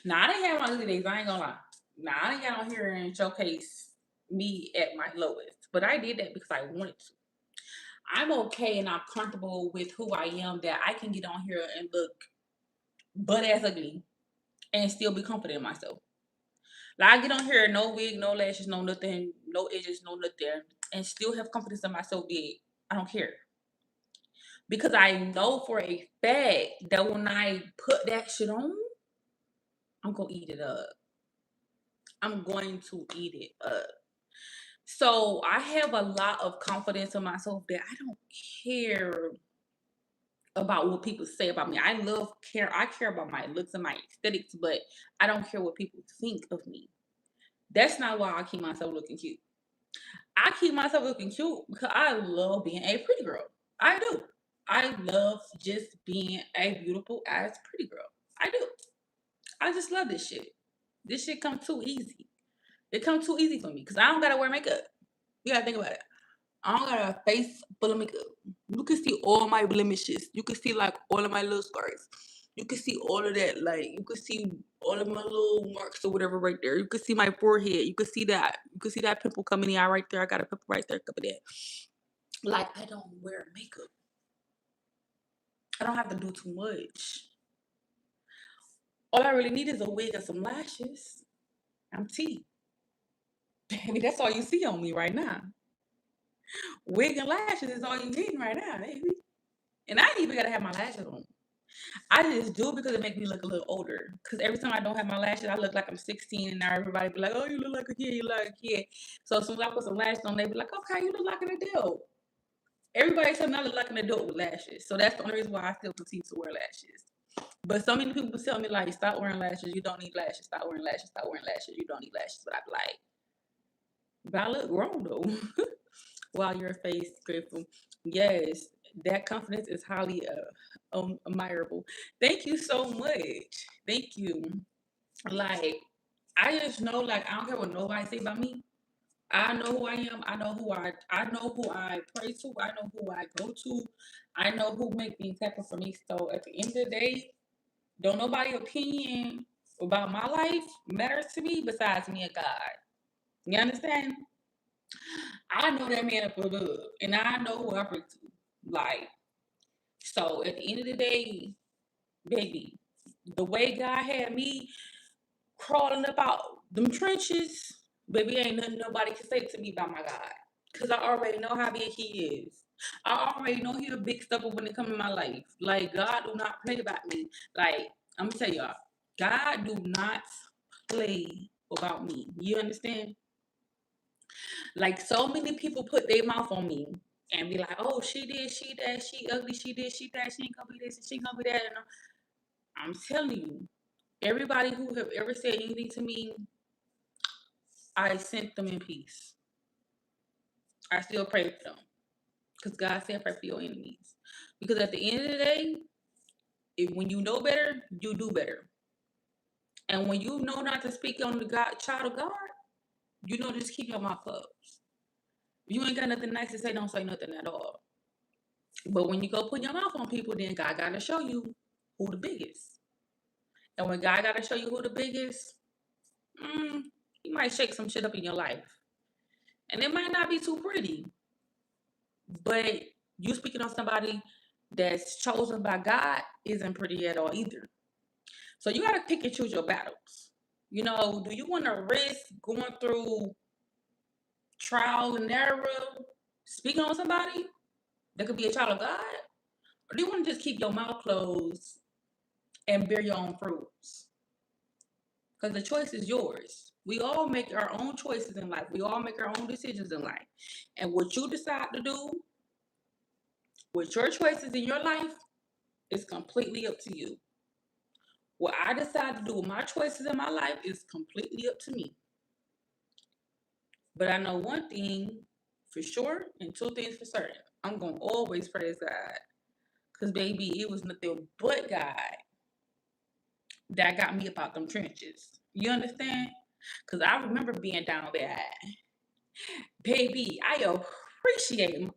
Now I didn't have my ugly days. I ain't gonna lie. Now I didn't get on here and showcase me at my lowest, but I did that because I wanted to. I'm okay and I'm comfortable with who I am. That I can get on here and look butt ass ugly and still be confident in myself. Like I get on here, no wig, no lashes, no nothing, no edges, no nothing, and still have confidence in myself. Big. I don't care. Because I know for a fact that when I put that shit on, I'm going to eat it up. I'm going to eat it up. So I have a lot of confidence in myself that I don't care about what people say about me. I care about my looks and my aesthetics, but I don't care what people think of me. That's not why I keep myself looking cute. I keep myself looking cute because I love being a pretty girl. I do. I love just being a beautiful ass pretty girl. I do. I just love this shit. This shit comes too easy. It comes too easy for me because I don't gotta wear makeup. You gotta think about it. I don't got a face full of makeup. You can see all my blemishes. You can see like all of my little scars. You can see all of that. Like you can see all of my little marks or whatever right there. You can see my forehead. You can see that. You can see that pimple coming out right there. I got a pimple right there. Cover that. Like I don't wear makeup. I don't have to do too much. All I really need is a wig and some lashes. I'm T. Baby, that's all you see on me right now. Wig and lashes is all you need right now, baby. And I ain't even gotta have my lashes on. I just do it because it makes me look a little older. Because every time I don't have my lashes, I look like I'm 16, and now everybody be like, "Oh, you look like a kid. You look like a kid." So as soon as I put some lashes on, they be like, "Okay, you look like an adult." Everybody tell me I look like an adult with lashes. So that's the only reason why I still continue to wear lashes. But so many people tell me like, "Stop wearing lashes. You don't need lashes. Stop wearing lashes. Stop wearing lashes. You don't need lashes." But I be like, "But I look grown though." While your face grateful. Yes, that confidence is highly admirable. Thank you so much. Thank you. Like, I just know, like, I don't care what nobody say about me. I know who I am. I know who I pray to. I know who I go to. I know who make things happen for me. So at the end of the day, don't nobody opinion about my life matters to me besides me and God. You understand? I know that man up above, and I know who I pray to. Like, so at the end of the day, baby, the way God had me crawling about them trenches, baby, ain't nothing nobody can say to me about my God. Cause I already know how big he is. I already know he a big stepper when it comes to my life. Like God do not play about me. Like, I'm gonna tell y'all, God do not play about me. You understand? Like so many people put their mouth on me and be like, "Oh, she did, she that, she ugly, she did, she that, she ain't gonna be this, and she gonna be that." And I'm telling you, everybody who have ever said anything to me, I sent them in peace. I still pray for them because God said pray for your enemies. Because at the end of the day, when you know better, you do better. And when you know not to speak on the God, child of God, you know just keep your mouth closed. If you ain't got nothing nice to say, don't say nothing at all. But when you go put your mouth on people, then God gotta show you who the biggest. And when God gotta show you who the biggest, he might shake some shit up in your life. And it might not be too pretty. But you speaking on somebody that's chosen by God isn't pretty at all either. So you gotta pick and choose your battles. You know, do you wanna risk going through trial and error, speaking on somebody that could be a child of God? Or do you wanna just keep your mouth closed and bear your own fruits? Because the choice is yours. We all make our own choices in life. We all make our own decisions in life. And what you decide to do with your choices in your life is completely up to you. What I decide to do with my choices in my life is completely up to me. But I know one thing for sure and two things for certain. I'm going to always praise God. Because, baby, it was nothing but God that got me about them trenches. You understand? Because I remember being down bad. Baby, I appreciate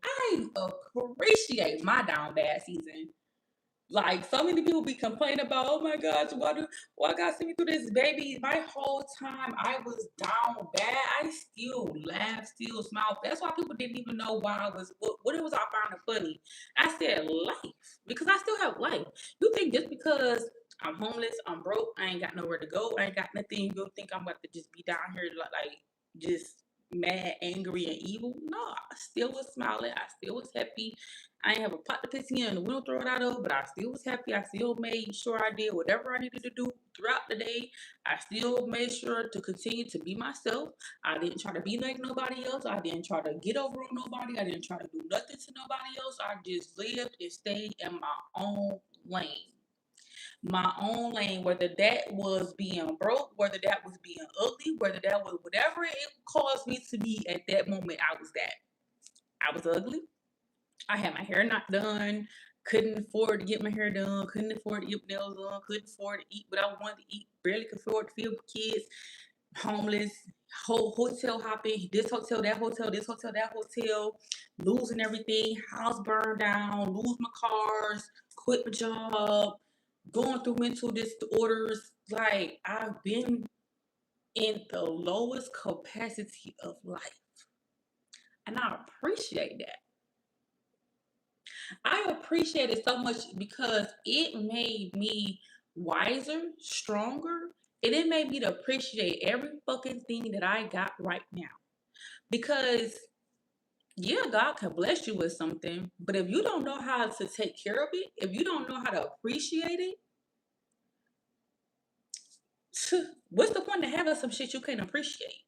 my down bad season. Like so many people be complaining about, oh my gosh, why God sent me through this, baby? My whole time I was down bad. I still laugh, still smile. That's why people didn't even know why what it was I found it funny. I said life because I still have life. You think just because I'm homeless, I'm broke, I ain't got nowhere to go, I ain't got nothing. You think I'm about to just be down here like just mad, angry, and evil. No, I still was smiling. I still was happy. I ain't have a pot to piss in the window throw it out of, but I still was happy. I still made sure I did whatever I needed to do throughout the day. I still made sure to continue to be myself. I didn't try to be like nobody else. I didn't try to get over on nobody. I didn't try to do nothing to nobody else. I just lived and stayed in my own lane. My own lane, whether that was being broke, whether that was being ugly, whether that was whatever it caused me to be at that moment, I was that. I was ugly. I had my hair not done, couldn't afford to get my hair done, couldn't afford to get nails done, couldn't afford to eat what I wanted to eat, barely could afford to feed kids, homeless, whole hotel hopping, this hotel, that hotel, this hotel, that hotel, losing everything, house burned down, lose my cars, quit my job, going through mental disorders. Like, I've been in the lowest capacity of life. And I appreciate that. I appreciate it so much because it made me wiser, stronger, and it made me to appreciate every fucking thing that I got right now. Because yeah, God can bless you with something, but if you don't know how to take care of it, if you don't know how to appreciate it, what's the point of having some shit you can't appreciate?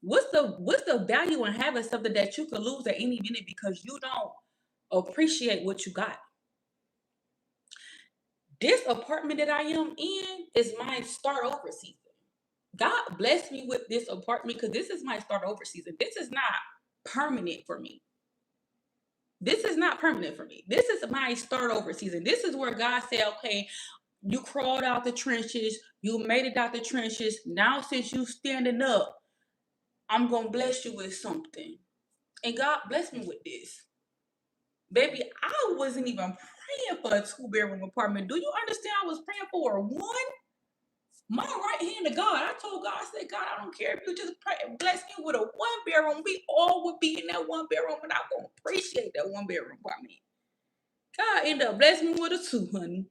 What's the value in having something that you could lose at any minute because you don't appreciate what you got? This apartment that I am in is my start over season. God blessed me with this apartment because this is my start over season. This is not permanent for me. This is not permanent for me. This is my start over season. This is where God said, okay, you crawled out the trenches, you made it out the trenches. Now, since you standing up, I'm gonna bless you with something. And God blessed me with this. Baby, I wasn't even praying for a 2-bedroom apartment. Do you understand? I was praying for a one. My right hand to God. I told God, I said, God, I don't care if you just pray, bless me with a 1-bedroom. We all would be in that 1-bedroom, and I'm gonna appreciate that 1-bedroom apartment. God ended up blessing me with a 2, honey.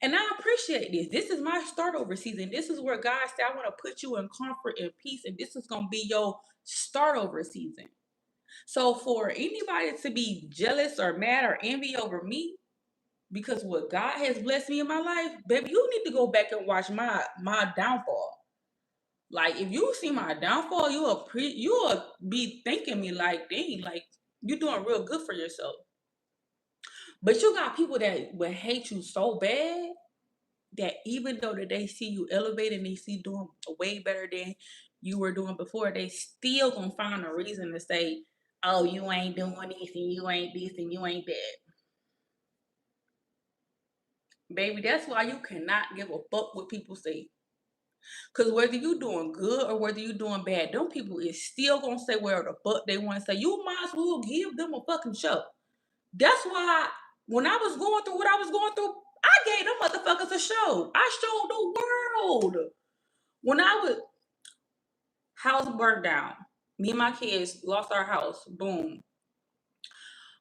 And I appreciate this. This is my start over season. This is where God said, I want to put you in comfort and peace, and this is gonna be your start over season. So for anybody to be jealous or mad or envy over me, because what God has blessed me in my life, baby, you need to go back and watch my downfall. Like, if you see my downfall, you'll be thinking me like, dang, like, you're doing real good for yourself. But you got people that will hate you so bad that even though that they see you elevated and they see doing way better than you were doing before, they still gonna find a reason to say, oh, you ain't doing this and you ain't this and you ain't that. Baby, that's why you cannot give a fuck what people say. Because whether you doing good or whether you doing bad, them people is still going to say whatever the fuck they want to say. You might as well give them a fucking show. That's why when I was going through what I was going through, I gave them motherfuckers a show. I showed the world. When I was house burnt down, me and my kids lost our house. Boom.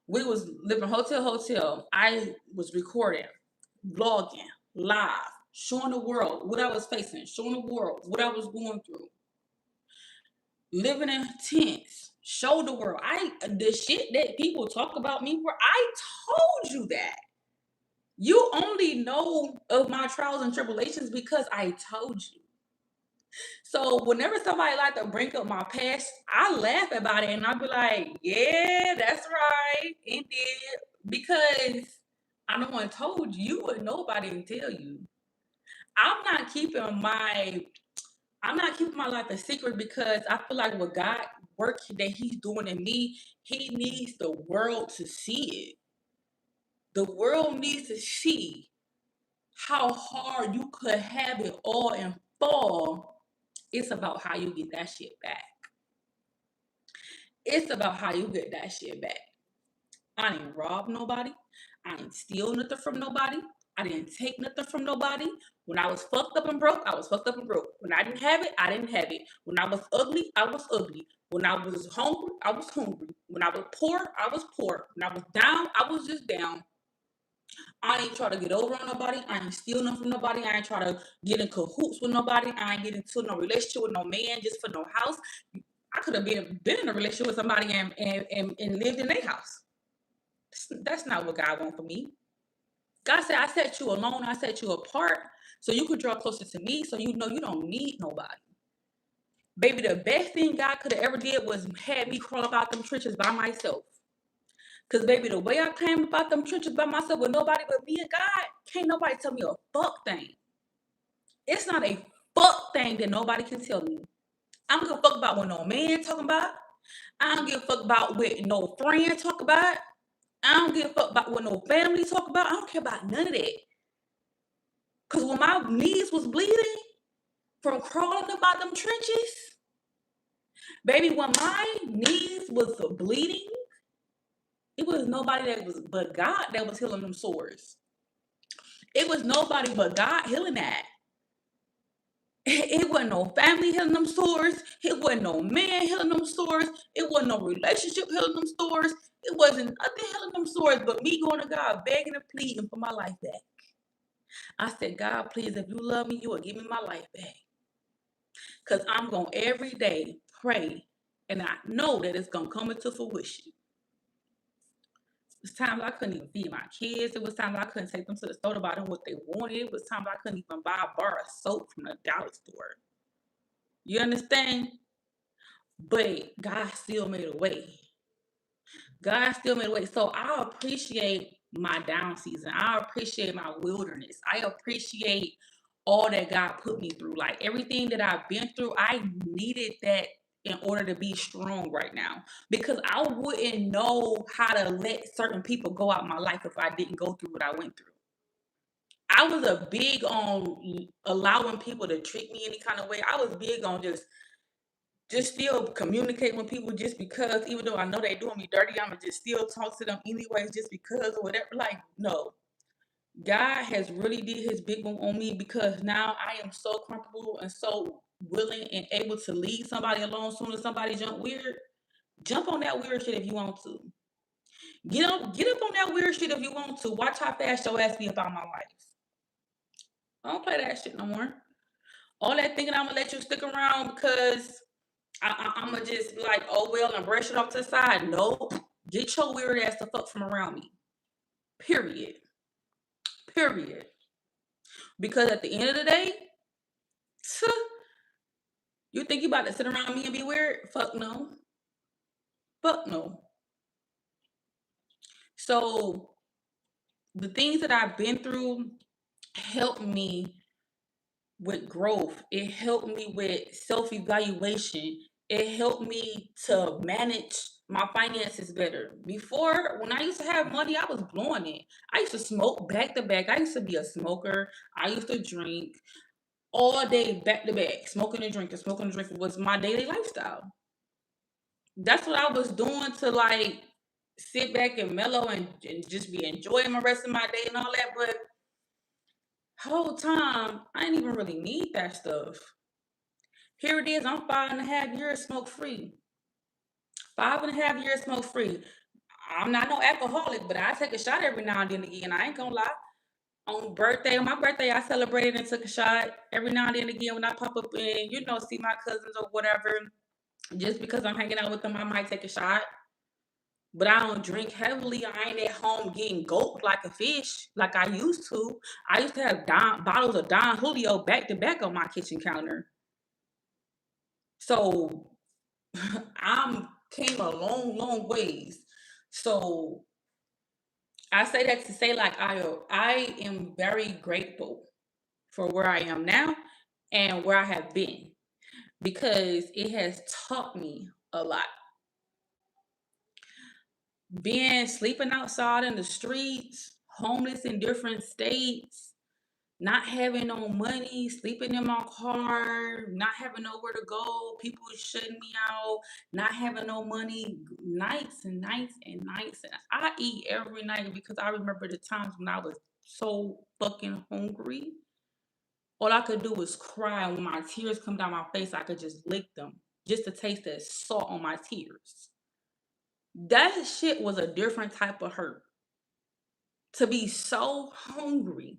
We was living hotel. I was recording, vlogging, live, showing the world what I was facing, showing the world what I was going through. Living in tents, show the world. The shit that people talk about me for, I told you that. You only know of my trials and tribulations because I told you. So whenever somebody like to bring up my past, I laugh about it and I be like, yeah, that's right. It did. Because I don't want to told you, you would nobody can tell you. I'm not keeping my life a secret because I feel like what God work that He's doing in me, He needs the world to see it. The world needs to see how hard you could have it all and fall. It's about how you get that shit back. It's about how you get that shit back. I didn't rob nobody. I didn't steal nothing from nobody. I didn't take nothing from nobody. When I was fucked up and broke, I was fucked up and broke. When I didn't have it, I didn't have it. When I was ugly, I was ugly. When I was hungry, I was hungry. When I was poor, I was poor. When I was down, I was just down. I ain't try to get over on nobody. I ain't steal nothing from nobody. I ain't try to get in cahoots with nobody. I ain't get into no relationship with no man just for no house. I could have been in a relationship with somebody and lived in their house. That's not what God wants for me. God said, I set you alone, I set you apart, so you could draw closer to me, so you know you don't need nobody. Baby, the best thing God could have ever did was had me crawl up out them trenches by myself. Cause baby, the way I came about them trenches by myself with nobody but me and God, can't nobody tell me a fuck thing. It's not a fuck thing that nobody can tell me. I don't give a fuck about what no man talking about. I don't give a fuck about what no friend talk about. I don't give a fuck about what no family talk about. I don't care about none of that. Cause when my knees was bleeding from crawling about them trenches, baby, when my knees was bleeding, it was nobody that was but God that was healing them sores. It was nobody but God healing that. It wasn't no family healing them sores. It wasn't no man healing them sores. It wasn't no relationship healing them sores. It wasn't nothing healing them sores but me going to God begging and pleading for my life back. I said, God, please, if you love me, you will give me my life back. Because I'm going to every day pray, and I know that it's going to come into fruition. It was times I couldn't even feed my kids. It was times I couldn't take them to the store to buy them what they wanted. It was times I couldn't even buy a bar of soap from the dollar store. You understand? But God still made a way. God still made a way. So I appreciate my down season. I appreciate my wilderness. I appreciate all that God put me through. Like everything that I've been through, I needed that in order to be strong right now. Because I wouldn't know how to let certain people go out my life if I didn't go through what I went through. I was a big on allowing people to treat me any kind of way. I was big on just still communicate with people just because, even though I know they doing me dirty, I'ma just still talk to them anyways just because or whatever. Like, no. God has really did his big one on me because now I am so comfortable and so willing and able to leave somebody alone soon as somebody jump on that weird shit if you want to. Get up on that weird shit if you want to. Watch how fast your ass be about my life. I don't play that shit no more. All that thinking I'm gonna let you stick around because I'm gonna just be like, oh well, and brush it off to the side. No, get your weird ass the fuck from around me. Period. Period. Because at the end of the day, you think you about to sit around me and be weird? Fuck no. Fuck no. So the things that I've been through helped me with growth. It helped me with self-evaluation. It helped me to manage my finances better. Before, when I used to have money, I was blowing it. I used to smoke back to back. I used to be a smoker. I used to drink all day back to back. Smoking and drinking was my daily lifestyle. That's what I was doing to like sit back and mellow and just be enjoying my rest of my day and all that. But whole time, I didn't even really need that stuff. Here it is, I'm 5.5 years smoke free. 5.5 years smoke free. I'm not no alcoholic, but I take a shot every now and then again. I ain't gonna lie. On my birthday, I celebrated and took a shot every now and then again when I pop up and, see my cousins or whatever. Just because I'm hanging out with them, I might take a shot. But I don't drink heavily. I ain't at home getting gulped like a fish like I used to. I used to have bottles of Don Julio back to back on my kitchen counter. So I'm came a long, long ways. So I say that to say like I am very grateful for where I am now and where I have been because it has taught me a lot. Being sleeping outside in the streets, homeless in different states, not having no money, sleeping in my car, not having nowhere to go, people shutting me out, not having no money, nights and nights and nights. And I eat every night because I remember the times when I was so fucking hungry. All I could do was cry. When my tears come down my face, I could just lick them just to taste that salt on my tears. That shit was a different type of hurt. To be so hungry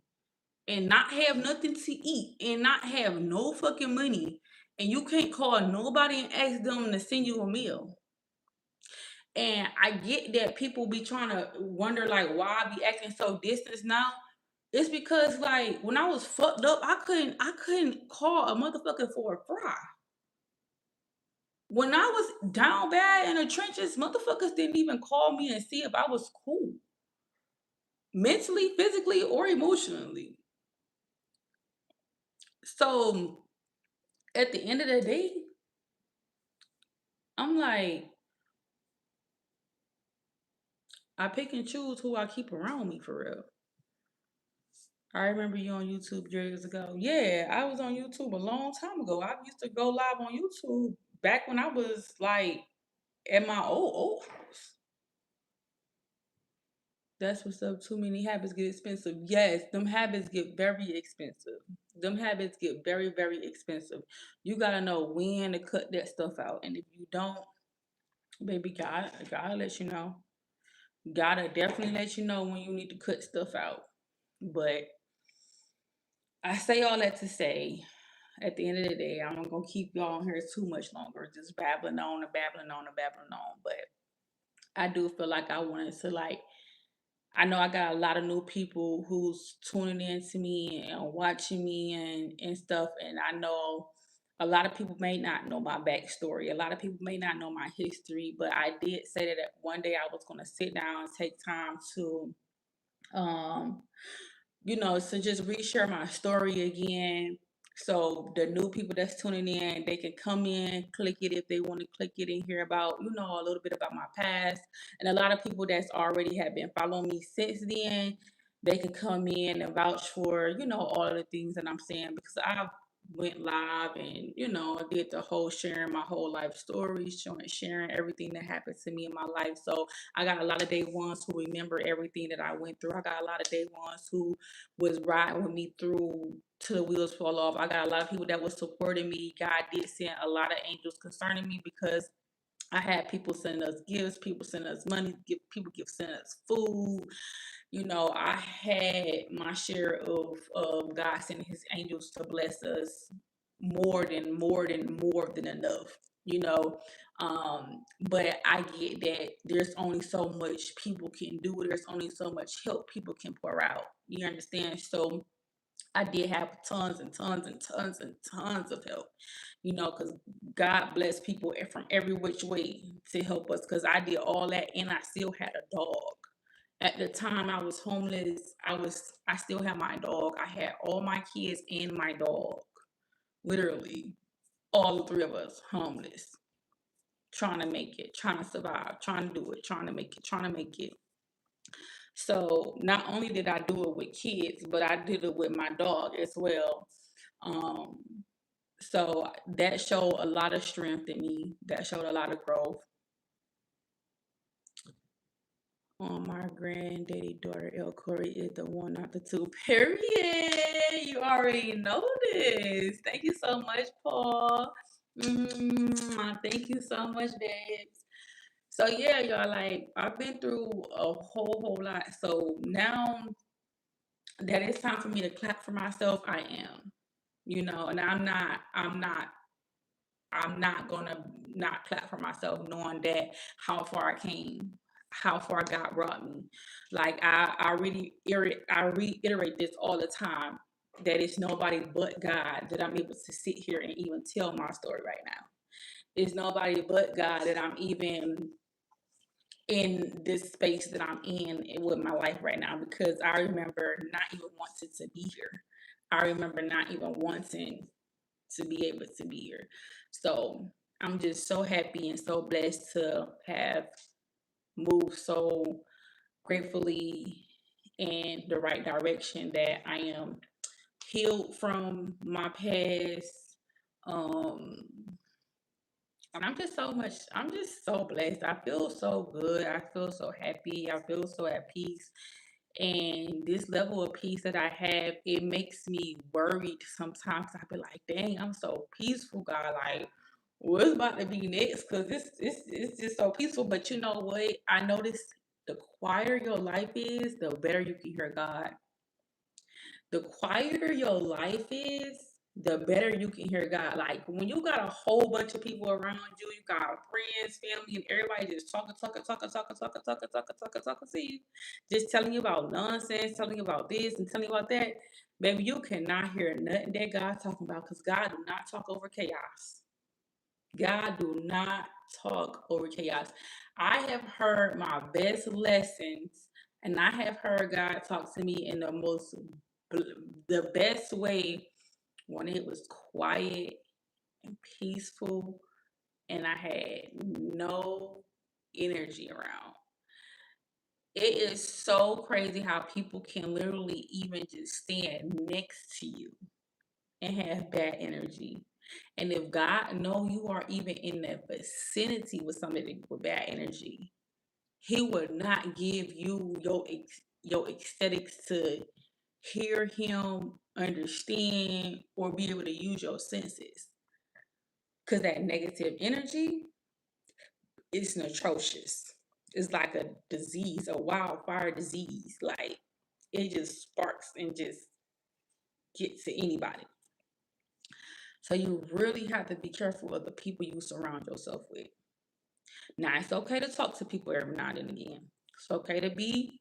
and not have nothing to eat and not have no fucking money and you can't call nobody and ask them to send you a meal. And I get that people be trying to wonder like why I be acting so distant now. It's because like when I was fucked up, I couldn't call a motherfucker for a fry. When I was down bad in the trenches, motherfuckers didn't even call me and see if I was cool, mentally, physically, or emotionally. So at the end of the day, I'm like, I pick and choose who I keep around me for real. I remember you on YouTube years ago. Yeah, I was on YouTube a long time ago. I used to go live on YouTube back when I was like at my old house. That's what's up. Too many habits get expensive. Yes, them habits get very expensive. Them habits get very, very expensive. You gotta know when to cut that stuff out. And if you don't, baby, gotta let you know. Gotta definitely let you know when you need to cut stuff out. But I say all that to say, at the end of the day, I'm not gonna keep y'all on here too much longer, just babbling on and babbling on and babbling on. But I do feel like I wanted to like I know I got a lot of new people who's tuning in to me and watching me and stuff. And I know a lot of people may not know my backstory. A lot of people may not know my history, but I did say that one day I was gonna sit down and take time to um to just reshare my story again. So the new people that's tuning in, they can come in, click it if they want to click it and hear about, a little bit about my past. And a lot of people that's already have been following me since then, they can come in and vouch for, all of the things that I'm saying because I went live and, did the whole sharing my whole life story, sharing everything that happened to me in my life. So I got a lot of day ones who remember everything that I went through. I got a lot of day ones who was riding with me through till the wheels fall off. I got a lot of people that was supporting me. God did send a lot of angels concerning me because I had people send us gifts, people send us money, people give send us food. I had my share of God sending His angels to bless us more than enough. You know, but I get that there's only so much people can do. There's only so much help people can pour out. You understand? So I did have tons and tons and tons and tons of help, because God bless people from every which way to help us. Because I did all that and I still had a dog. At the time I was homeless, I still had my dog. I had all my kids and my dog. Literally, all the three of us homeless, trying to make it, trying to survive, trying to do it, trying to make it, trying to make it. So not only did I do it with kids, but I did it with my dog as well. Um, so that showed a lot of strength in me. That showed a lot of growth. My granddaddy daughter LKori is the one, not the two. Period. You already know this. Thank you so much, Paul. Thank you so much, babes. So yeah, y'all, like I've been through a whole lot. So now that it's time for me to clap for myself, I am. And I'm not gonna not clap for myself, knowing that how far I came, how far God brought me. Like I reiterate this all the time that it's nobody but God that I'm able to sit here and even tell my story right now. It's nobody but God that I'm even in this space that I'm in with my life right now because I remember not even wanting to be here. I remember not even wanting to be able to be here. So I'm just so happy and so blessed to have moved so gratefully in the right direction that I am healed from my past. Um, and I'm just so blessed. I feel so good. I feel so happy. I feel so at peace. And this level of peace that I have, it makes me worried sometimes. I be like, dang, I'm so peaceful, God. Like, what's about to be next? Because it's just so peaceful. But you know what? I noticed the quieter your life is, the better you can hear God. The quieter your life is, the better you can hear God. Like when you got a whole bunch of people around you, you got friends, family, and everybody just talking to you, just telling you about nonsense, telling you about this and telling you about that. Baby, you cannot hear nothing that God's talking about because God do not talk over chaos. God do not talk over chaos. I have heard my best lessons, and I have heard God talk to me in the best way when it was quiet and peaceful and I had no energy around. It is so crazy how people can literally even just stand next to you and have bad energy. And if God know you are even in the vicinity with somebody with bad energy, He would not give you your aesthetics to hear Him, understand, or be able to use your senses. Cause that negative energy is atrocious. It's like a disease, a wildfire disease. Like it just sparks and just gets to anybody. So you really have to be careful of the people you surround yourself with. Now it's okay to talk to people every now and again. It's okay to be,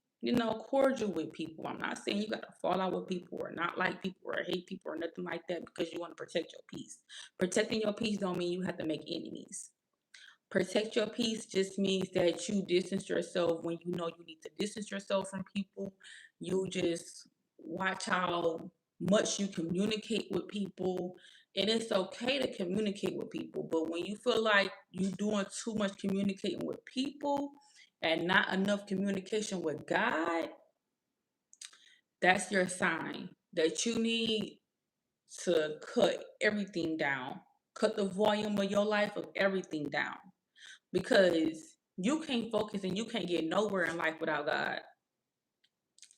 cordial with people. I'm not saying you gotta fall out with people or not like people or hate people or nothing like that because you want to protect your peace. Protecting your peace don't mean you have to make enemies. Protect your peace just means that you distance yourself when you know you need to distance yourself from people. You just watch how much you communicate with people. And it's okay to communicate with people. But when you feel like you're doing too much communicating with people and not enough communication with God, that's your sign that you need to cut everything down. Cut the volume of your life of everything down because you can't focus and you can't get nowhere in life without God.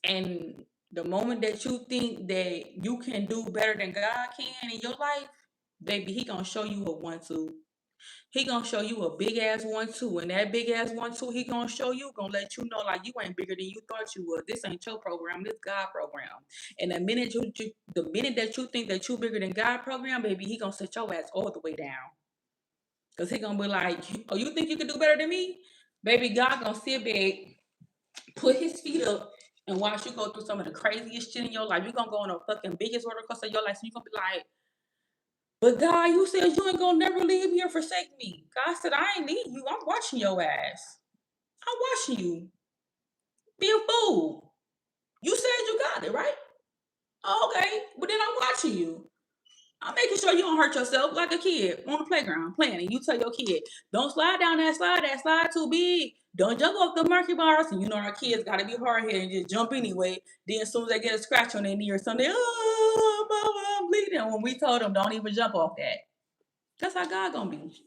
And the moment that you think that you can do better than God can in your life, baby, He gonna show you a 1-2. He gonna show you a big ass 1-2, and that big ass 1-2 He gonna show you, gonna let you know like you ain't bigger than you thought you were. This ain't your program, this God program. And the minute that you think that you bigger than God program, baby, He gonna set your ass all the way down. Cause He gonna be like, oh, you think you can do better than me? Baby, God gonna sit back, put His feet up, and watch you go through some of the craziest shit in your life. You're gonna go on a fucking biggest roller coaster of your life. So you're gonna be like, but God, you said you ain't gonna never leave me or forsake me. God said, I ain't leave you. I'm watching your ass. I'm watching you. Be a fool. You said you got it, right? Oh, okay. But then I'm watching you. I'm making sure you don't hurt yourself like a kid on the playground playing. And you tell your kid, don't slide down that slide too big. Don't jump off the monkey bars. And you know our kids got to be hard headed and just jump anyway. Then as soon as they get a scratch on their knee or something, oh, mama, I'm bleeding. And when we told them, don't even jump off that. That's how God gonna be.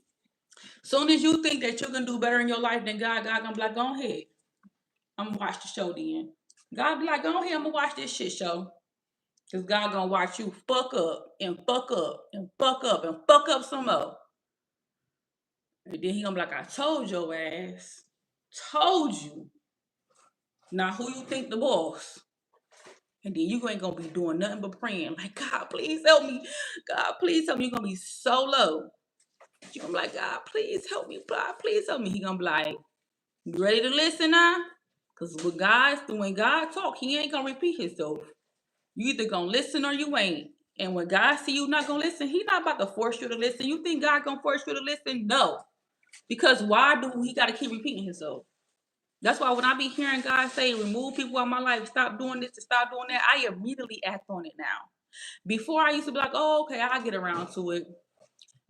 Soon as you think that you can do better in your life than God, God gonna be like, go ahead. I'm gonna watch the show then. God be like, go ahead, I'm gonna watch this shit show. Cause God gonna watch you fuck up and fuck up and fuck up and fuck up some more. And then He gonna be like, I told your ass. Told you. Now who you think the boss? And then you ain't gonna be doing nothing but praying. Like, God, please help me. God, please help me. You're gonna be so low. You're gonna be like, God, please help me. God, please help me. He gonna be like, you ready to listen now? Cause when God talk, He ain't gonna repeat Himself. You either gonna listen or you ain't. And when God see you not gonna listen, He not about to force you to listen. You think God gonna force you to listen? No. Because why do He gotta keep repeating Himself? That's why when I be hearing God say, remove people out of my life, stop doing this and stop doing that, I immediately act on it now. Before I used to be like, oh, okay, I'll get around to it.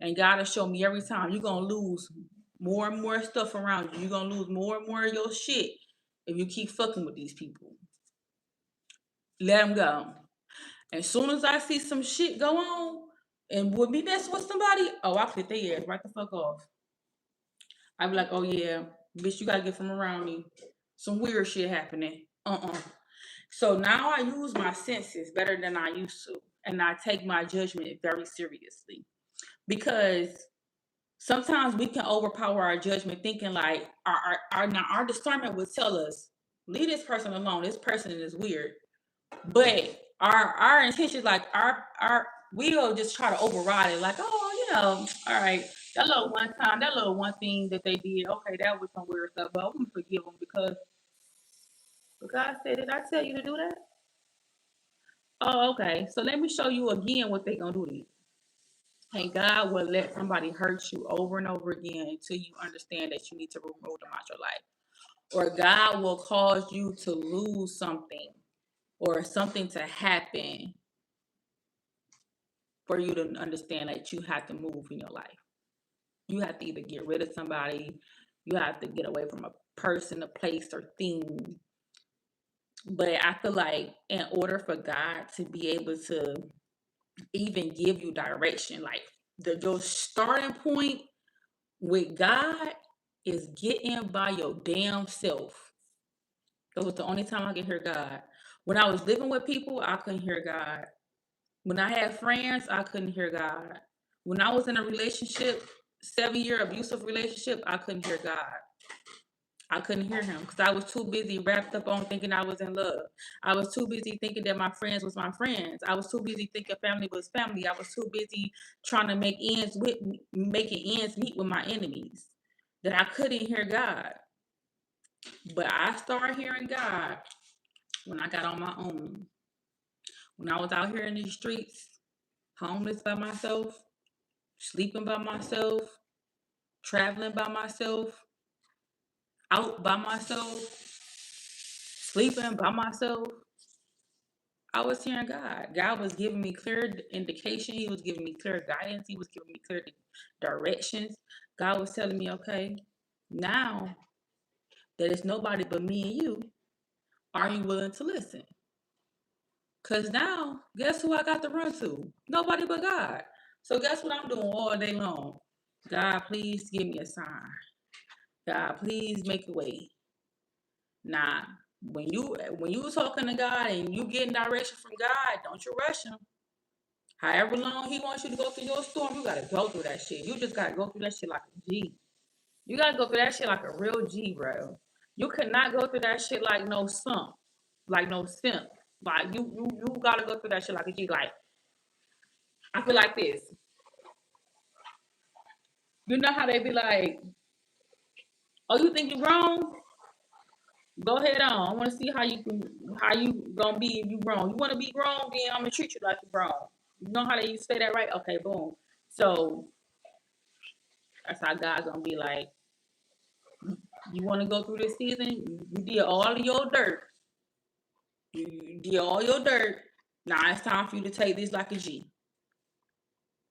And God will show me every time you're gonna lose more and more stuff around you. You're gonna lose more and more of your shit if you keep fucking with these people. Let them go. As soon as I see some shit go on and would be messing with somebody, oh, I clip their ass right the fuck off. I be like, oh yeah, bitch, you gotta get from around me. Some weird shit happening. So now I use my senses better than I used to. And I take my judgment very seriously. Because sometimes we can overpower our judgment thinking like our discernment would tell us, leave this person alone. This person is weird. But our intentions, like our we'll just try to override it, like, oh, all right, that little one time, that little one thing that they did, okay, that was some weird stuff, but I'm gonna forgive them because God said, did I tell you to do that? Oh, okay. So let me show you again what they gonna do to you. And God will let somebody hurt you over and over again until you understand that you need to remove them out your life. Or God will cause you to lose something or something to happen for you to understand that you have to move in your life. You have to either get rid of somebody, you have to get away from a person, a place, or thing. But I feel like in order for God to be able to even give you direction, like your starting point with God is getting by your damn self. That was the only time I could hear God. When I was living with people, I couldn't hear God. When I had friends, I couldn't hear God. When I was in a relationship, 7-year abusive relationship, I couldn't hear God. I couldn't hear him because I was too busy wrapped up on thinking I was in love. I was too busy thinking that my friends was my friends. I was too busy thinking family was family. I was too busy trying to making ends meet with my enemies that I couldn't hear God. But I started hearing God when I got on my own. When I was out here in these streets, homeless by myself, sleeping by myself, traveling by myself, out by myself, sleeping by myself. I was hearing God. God was giving me clear indication. He was giving me clear guidance. He was giving me clear directions. God was telling me, okay, now that it's nobody but me and you, are you willing to listen? Because now, guess who I got to run to? Nobody but God. So guess what I'm doing all day long? God, please give me a sign. God, please make a way. Nah, when you talking to God and you getting direction from God, don't you rush him. However long he wants you to go through your storm, you gotta go through that shit. You just gotta go through that shit like a G. You gotta go through that shit like a real G, bro. You cannot go through that shit like no simp. Like no simp. Like you gotta go through that shit like a G. Like I feel like this. You know how they be like, oh, you think you wrong? Go ahead on. I wanna see how you gonna be if you wrong. You wanna be wrong, then I'm gonna treat you like you wrong. You know how they say that, right? Okay, boom. So that's how God's gonna be like, you want to go through this season? You did all of your dirt. You did all your dirt. Now it's time for you to take this like a G.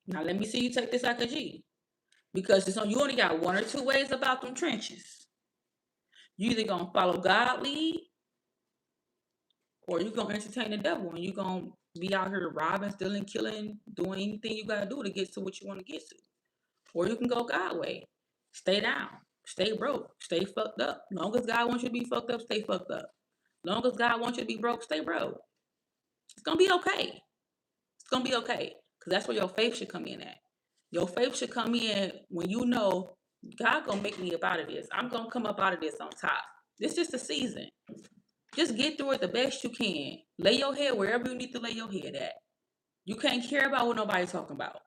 Now let me see you take this like a G. Because you only got one or two ways about them trenches. You either gonna follow God lead, or you gonna entertain the devil, and you gonna be out here robbing, stealing, killing, doing anything you gotta do to get to what you want to get to. Or you can go God way. Stay down. Stay broke. Stay fucked up. Long as God wants you to be fucked up, stay fucked up. Long as God wants you to be broke, stay broke. It's gonna be okay. It's gonna be okay. Because that's where your faith should come in at. Your faith should come in when you know God gonna make me up out of this. I'm gonna come up out of this on top. This is just a season. Just get through it the best you can. Lay your head wherever you need to lay your head at. You can't care about what nobody's talking about.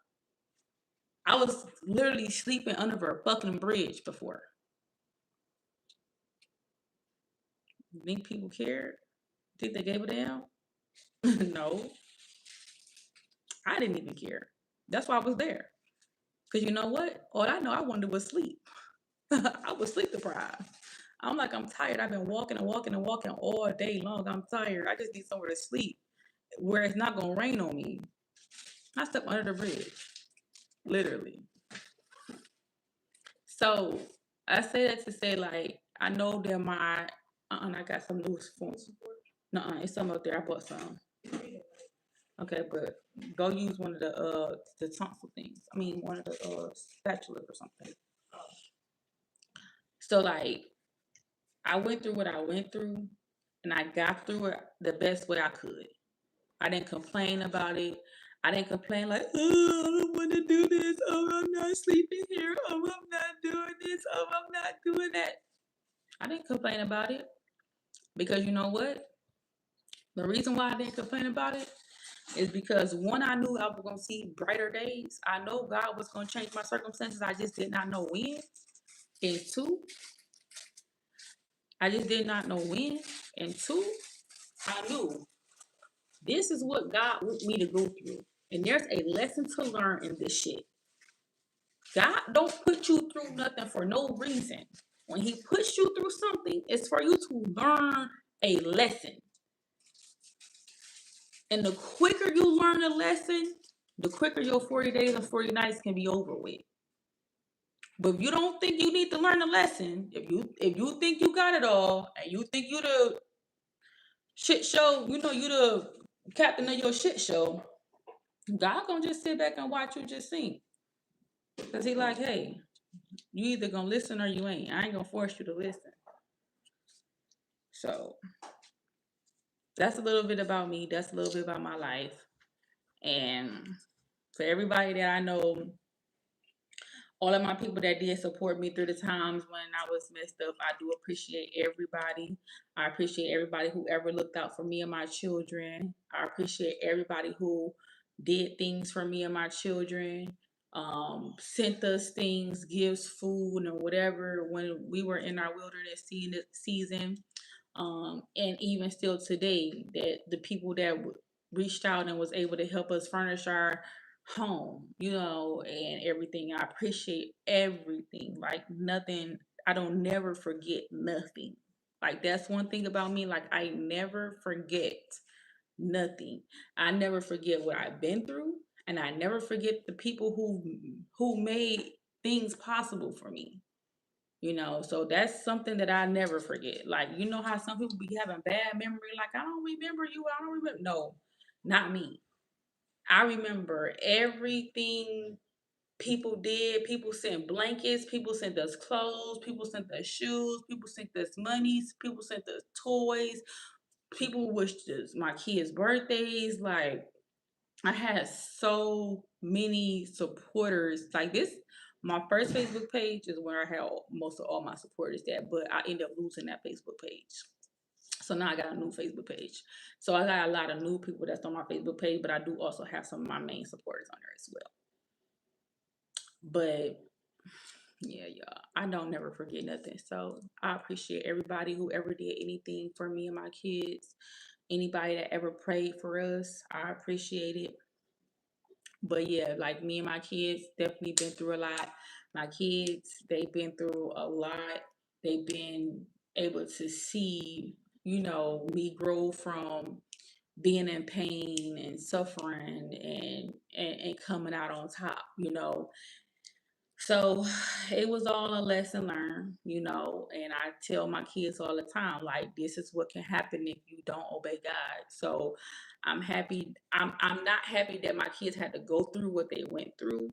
I was literally sleeping under a fucking bridge before. You think people cared? Think they gave a damn? No, I didn't even care. That's why I was there. Because you know what? All I know I wanted was sleep. I was sleep deprived. I'm like, I'm tired. I've been walking and walking and walking all day long. I'm tired. I just need somewhere to sleep where it's not going to rain on me. I slept under the bridge, literally. So I say that to say, like, I know that I got some loose phones. No, it's some up there. I bought some. Okay, but go use one of the tonsil things. I mean, one of the spatulas or something. So like, I went through what I went through, and I got through it the best way I could. I didn't complain about it. I didn't complain like, oh, I don't want to do this. Oh, I'm not sleeping here. Oh, I'm not doing this. Oh, I'm not doing that. I didn't complain about it because you know what? The reason why I didn't complain about it is because one, I knew I was gonna see brighter days. I know God was gonna change my circumstances. I just did not know when. And two, I just did not know when. And two, I knew this is what God want me to go through. And there's a lesson to learn in this shit. God don't put you through nothing for no reason. When he puts you through something, it's for you to learn a lesson. And the quicker you learn a lesson, the quicker your 40 days and 40 nights can be over with. But if you don't think you need to learn a lesson, if you think you got it all and you think you the shit show, you the captain of your shit show, God gonna just sit back and watch you just sing. Cause he like, hey, you either gonna listen or you ain't. I ain't gonna force you to listen. So that's a little bit about me. That's a little bit about my life. And for everybody that I know, all of my people that did support me through the times when I was messed up, I do appreciate everybody. I appreciate everybody who ever looked out for me and my children. I appreciate everybody who did things for me and my children, sent us things, gifts, food, and whatever when we were in our wilderness season. And even still today, that the people that reached out and was able to help us furnish our home, and everything. I appreciate everything. Like nothing, I don't never forget nothing. Like that's one thing about me. Like I never forget nothing. I never forget what I've been through, and I never forget the people who made things possible for me. So that's something that I never forget. Like, how some people be having bad memory, like, I don't remember you, I don't remember. No, not me. I remember everything people did. People sent blankets, people sent us clothes, people sent us shoes, people sent us monies, people sent us toys, people wished us my kids' birthdays. Like, I had so many supporters. Like this, my first Facebook page is where I had most of all my supporters at, but I ended up losing that Facebook page. So now I got a new Facebook page. So I got a lot of new people that's on my Facebook page, but I do also have some of my main supporters on there as well. But yeah, y'all, I don't never forget nothing. So I appreciate everybody who ever did anything for me and my kids. Anybody that ever prayed for us, I appreciate it. But yeah, like me and my kids definitely been through a lot. My kids, they've been through a lot. They've been able to see, me grow from being in pain and suffering and coming out on top. So it was all a lesson learned, and I tell my kids all the time, like, this is what can happen if you don't obey God. So I'm happy. I'm not happy that my kids had to go through what they went through,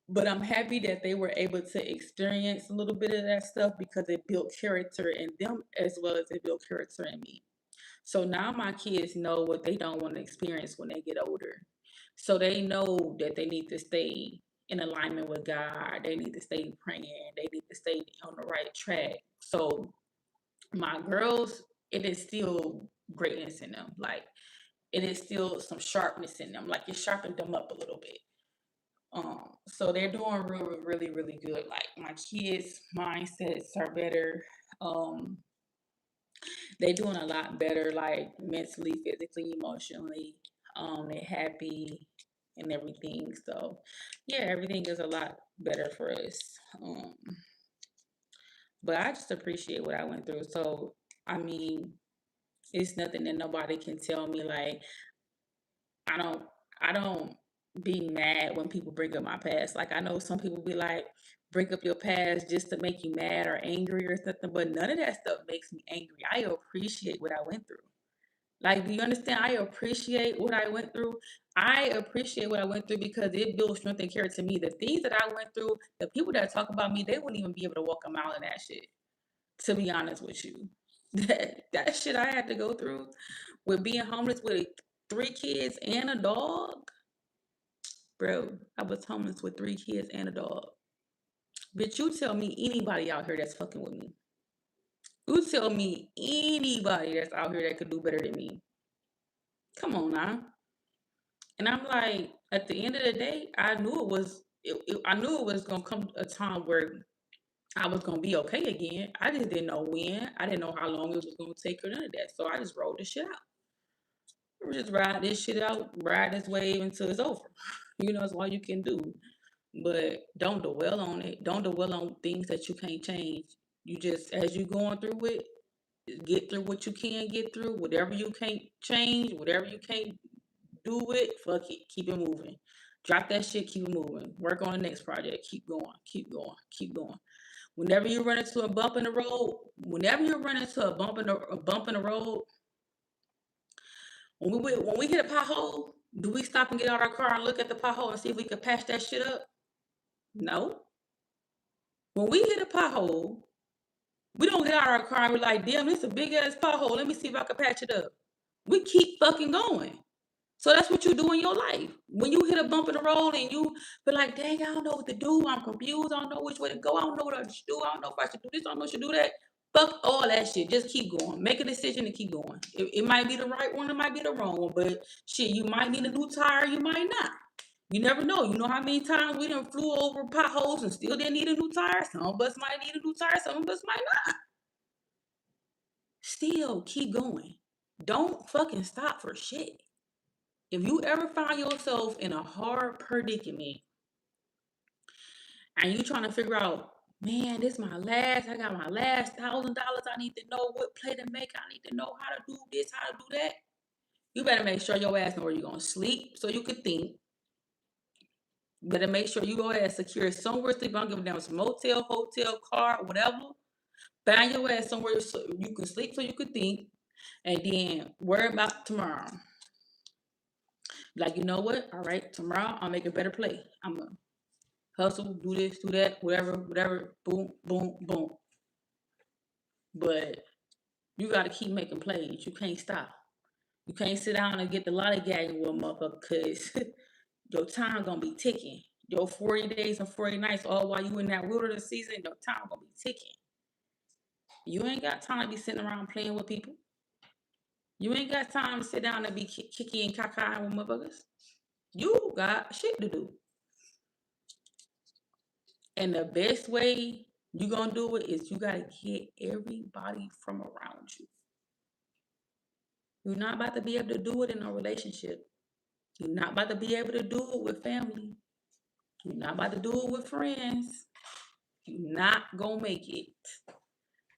but I'm happy that they were able to experience a little bit of that stuff because it built character in them as well as it built character in me. So now my kids know what they don't want to experience when they get older. So they know that they need to stay in alignment with God. They need to stay praying. They need to stay on the right track. So my girls, it is still greatness in them. Like it is still some sharpness in them. Like it sharpened them up a little bit. So they're doing really, really, really good. Like my kids' mindsets are better. Um, they doing a lot better, like mentally, physically, emotionally. They're happy and everything. So yeah, everything is a lot better for us. Um, but I just appreciate what I went through. So I mean, it's nothing that nobody can tell me. Like I don't I don't be mad when people bring up my past. Like I know some people be like, bring up your past just to make you mad or angry or something, but none of that stuff makes me angry. I appreciate what I went through. Like, do you understand? I appreciate what I went through. I appreciate what I went through because it built strength and character to me. The things that I went through, the people that talk about me, they wouldn't even be able to walk a mile in that shit. To be honest with you, that shit I had to go through with being homeless with 3 kids and a dog, bro. I was homeless with 3 kids and a dog. Bitch, you tell me anybody out here that's fucking with me. You tell me anybody that's out here that could do better than me. Come on now. And I'm like, at the end of the day, I knew it was. I knew it was gonna come a time where I was gonna be okay again. I just didn't know when. I didn't know how long it was gonna take or none of that. So I just rolled the shit out. We just ride this shit out, ride this wave until it's over. It's all you can do. But don't dwell on it. Don't dwell on things that you can't change. You just, as you going through it, get through what you can get through. Whatever you can't change, whatever you can't do it, fuck it. Keep it moving. Drop that shit, keep it moving. Work on the next project. Keep going, keep going, keep going. Whenever you run into a bump in the road, whenever you run into a bump in the road, when we hit a pothole, do we stop and get out our car and look at the pothole and see if we can patch that shit up? No. When we hit a pothole, we don't get out of our car and we're like, damn, this is a big ass pothole. Let me see if I can patch it up. We keep fucking going. So that's what you do in your life. When you hit a bump in the road and you be like, dang, I don't know what to do. I'm confused. I don't know which way to go. I don't know what I should do. I don't know if I should do this. I don't know if I should do that. Fuck all that shit. Just keep going. Make a decision and keep going. It might be the right one. It might be the wrong one. But shit, you might need a new tire. You might not. You never know. You know how many times we done flew over potholes and still didn't need a new tire? Some of us might need a new tire. Some of us might not. Still keep going. Don't fucking stop for shit. If you ever find yourself in a hard predicament and you trying to figure out, man, I got my last $1,000. I need to know what play to make. I need to know how to do this, how to do that. You better make sure your ass know where you're going to sleep so you can think. You better make sure you go ahead secure somewhere to sleep. I don't give a damn, it's a motel, hotel, car, whatever. Find your ass somewhere so you can sleep so you can think. And then worry about tomorrow. Like, you know what? All right, tomorrow I'll make a better play. I'm going to hustle, do this, do that, whatever, boom, boom, boom. But you got to keep making plays. You can't stop. You can't sit down and get the lollygagging with a motherfucker because your time going to be ticking. Your 40 days and 40 nights, all while you in that wilderness season, your time going to be ticking. You ain't got time to be sitting around playing with people. You ain't got time to sit down and be kicky and caca with motherfuckers. You got shit to do. And the best way you gonna do it is you gotta get everybody from around you. You're not about to be able to do it in a relationship. You're not about to be able to do it with family. You're not about to do it with friends. You're not gonna make it.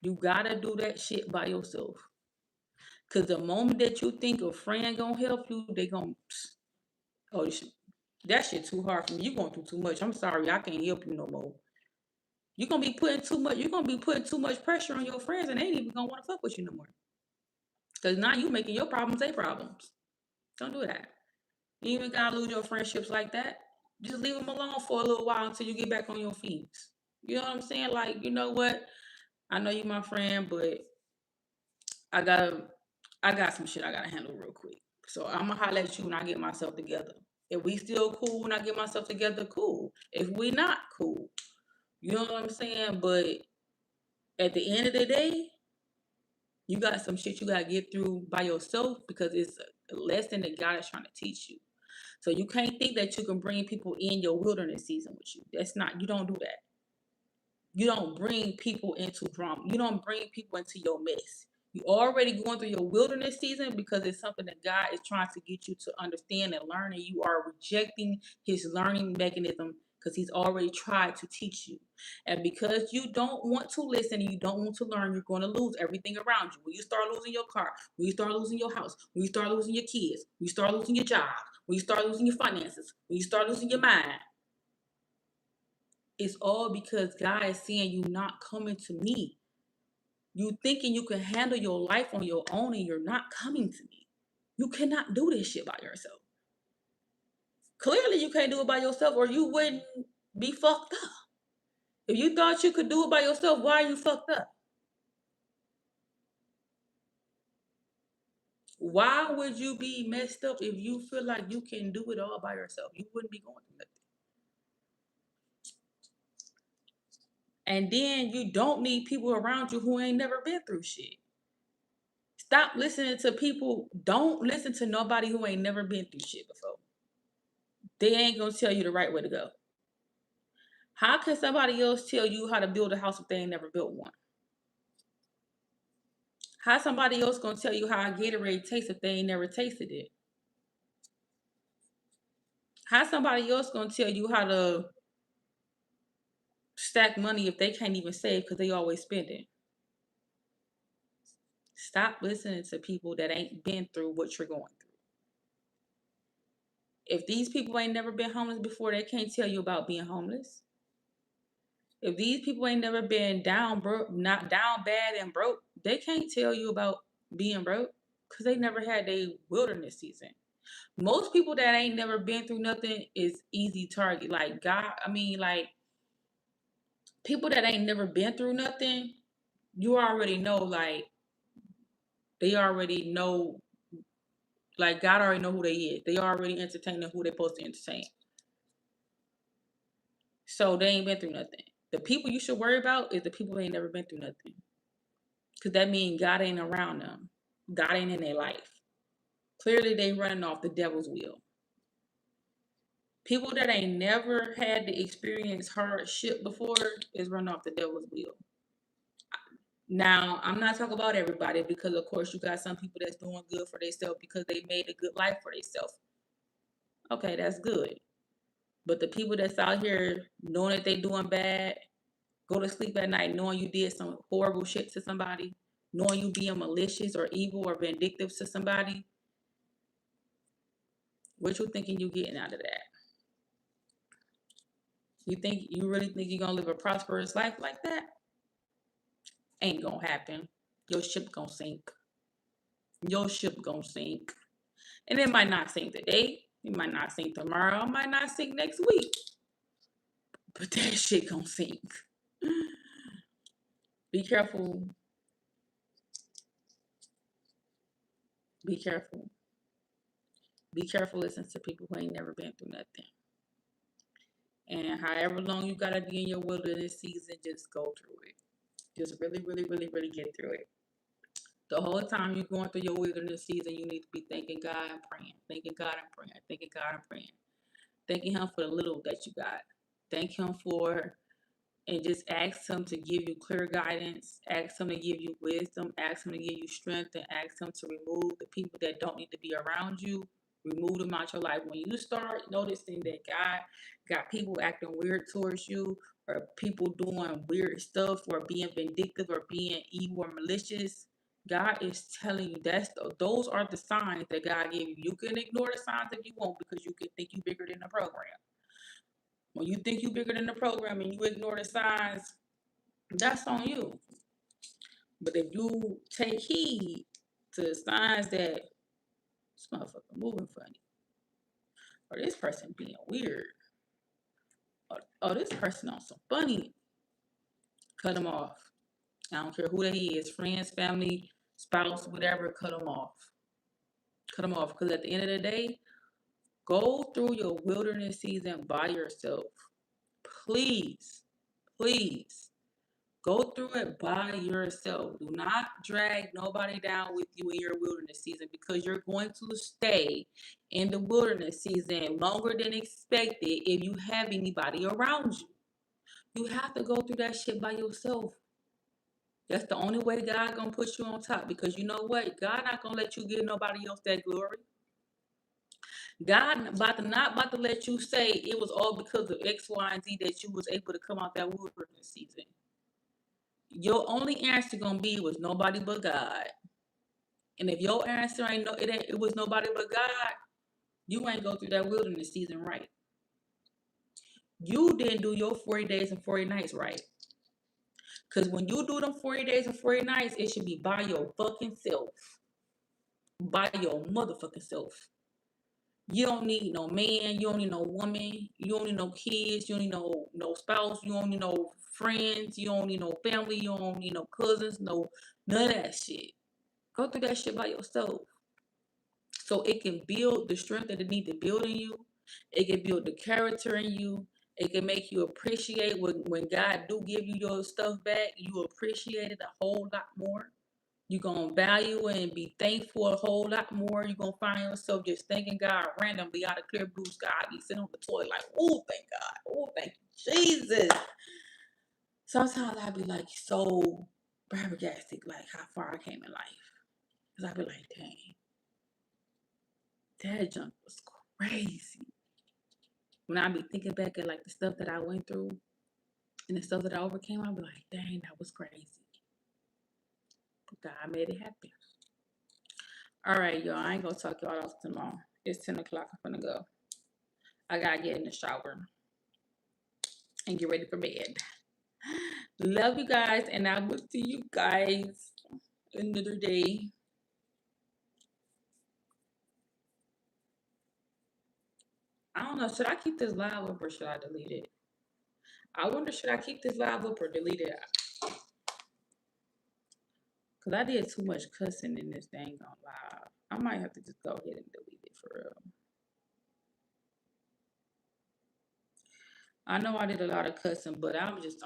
You gotta do that shit by yourself. Cause the moment that you think a friend gonna help you, they gonna, oh, that shit too hard for me. You going through too much. I'm sorry, I can't help you no more. You're gonna be putting too much pressure on your friends and they ain't even gonna want to fuck with you no more. Cause now you making your problems their problems. Don't do that. You even gotta lose your friendships like that. Just leave them alone for a little while until you get back on your feet. You know what I'm saying? Like, you know what? I know you my friend, but I gotta I got some shit I gotta handle real quick. So I'm gonna holler at you when I get myself together. If we still cool when I get myself together, cool. If we not, cool. You know what I'm saying? But at the end of the day, you got some shit you gotta get through by yourself because it's a lesson that God is trying to teach you. So you can't think that you can bring people in your wilderness season with you. That's not, you don't do that. You don't bring people into drama. You don't bring people into your mess. You already going through your wilderness season because it's something that God is trying to get you to understand and learn, and you are rejecting his learning mechanism because he's already tried to teach you. And because you don't want to listen and you don't want to learn, you're going to lose everything around you. When you start losing your car, when you start losing your house, when you start losing your kids, when you start losing your job, when you start losing your finances, when you start losing your mind, it's all because God is saying you not coming to me. You thinking you can handle your life on your own and you're not coming to me. You cannot do this shit by yourself. Clearly you can't do it by yourself or you wouldn't be fucked up. If you thought you could do it by yourself, why are you fucked up? Why would you be messed up if you feel like you can do it all by yourself? You wouldn't be going through nothing. And then you don't need people around you who ain't never been through shit. Stop listening to people. Don't listen to nobody who ain't never been through shit before. they ain't gonna tell you the right way to go. How can somebody else tell you how to build a house if they ain't never built one? How somebody else gonna tell you how a Gatorade tastes if they ain't never tasted it? How somebody else gonna tell you how to stack money if they can't even save because they always spending? Stop listening to people that ain't been through what you're going through. If these people ain't never been homeless before, they can't tell you about being homeless. If these people ain't never been down broke, not down bad and broke, they can't tell you about being broke because they never had a wilderness season. Most people that ain't never been through nothing is easy target. Like God, I mean, like people that ain't never been through nothing, you already know, like they already know, like God already know who they is. They already entertaining who they supposed to entertain. So they ain't been through nothing. The people you should worry about is the people who ain't never been through nothing. Cause that means God ain't around them. God ain't in their life. Clearly they running off the devil's wheel. People that ain't never had to experience hardship before is running off the devil's wheel. Now, I'm not talking about everybody because, of course, you got some people that's doing good for themselves because they made a good life for themselves. Okay, that's good. But the people that's out here knowing that they doing bad, go to sleep at night knowing you did some horrible shit to somebody, knowing you being malicious or evil or vindictive to somebody, what you thinking you getting out of that? You really think you're gonna live a prosperous life like that? Ain't gonna happen. Your ship gonna sink. Your ship gonna sink. And it might not sink today. It might not sink tomorrow. It might not sink next week. But that shit gonna sink. Be careful. Be careful. Be careful listening to people who ain't never been through nothing. And however long you gotta be in your wilderness season, just go through it. Just really, really, really, really get through it. The whole time you're going through your wilderness season, you need to be thanking God and praying. Thanking God and praying. Thanking God and praying. Thanking Him for the little that you got. Thank Him for, and just ask Him to give you clear guidance. Ask Him to give you wisdom. Ask Him to give you strength. And ask Him to remove the people that don't need to be around you. Remove them out your life. When you start noticing that God got people acting weird towards you, or people doing weird stuff, or being vindictive, or being evil or malicious, God is telling you those are the signs that God gave you. You can ignore the signs if you want because you can think you bigger than the program. When you think you bigger than the program and you ignore the signs, that's on you. But if you take heed to the signs that this motherfucker moving funny, or this person being weird, or oh, this person on some funny, cut them off. I don't care who they is, friends, family, spouse, whatever, cut them off. Cut them off. Because at the end of the day, go through your wilderness season by yourself. Please, please. Go through it by yourself. Do not drag nobody down with you in your wilderness season because you're going to stay in the wilderness season longer than expected if you have anybody around you. You have to go through that shit by yourself. That's the only way God gonna put you on top because you know what? God not gonna let you give nobody else that glory. God not about to let you say it was all because of X, Y, and Z that you was able to come out that wilderness season. Your only answer gonna be was nobody but God. And if your answer it was nobody but God, you ain't go through that wilderness season right. You didn't do your 40 days and 40 nights right. Cause when you do them 40 days and 40 nights, it should be by your fucking self. By your motherfucking self. You don't need no man, you don't need no woman, you don't need no kids, you don't need no spouse, you don't need no friends, you don't need no family, you don't need no cousins, none of that shit. Go through that shit by yourself. So it can build the strength that it needs to build in you. It can build the character in you. It can make you appreciate when God do give you your stuff back, you appreciate it a whole lot more. You're going to value and be thankful a whole lot more. You're going to find yourself just thanking God randomly out of clear blue sky. You sitting on the toilet like, oh, thank God. Oh, thank you, Jesus. Sometimes I be like so flabbergasted, like how far I came in life. Because I be like, dang, that junk was crazy. When I be thinking back at like the stuff that I went through and the stuff that I overcame, I be like, dang, that was crazy. But God made it happen. All right, y'all. I ain't gonna talk y'all off tomorrow. It's 10 o'clock. I'm gonna go. I gotta get in the shower and get ready for bed. Love you guys, and I will see you guys another day. I don't know. Should I keep this live up or should I delete it? I wonder, should I keep this live up or delete it? Because I did too much cussing in this dang on live. I might have to just go ahead and delete it for real. I know I did a lot of cussing, but I'm just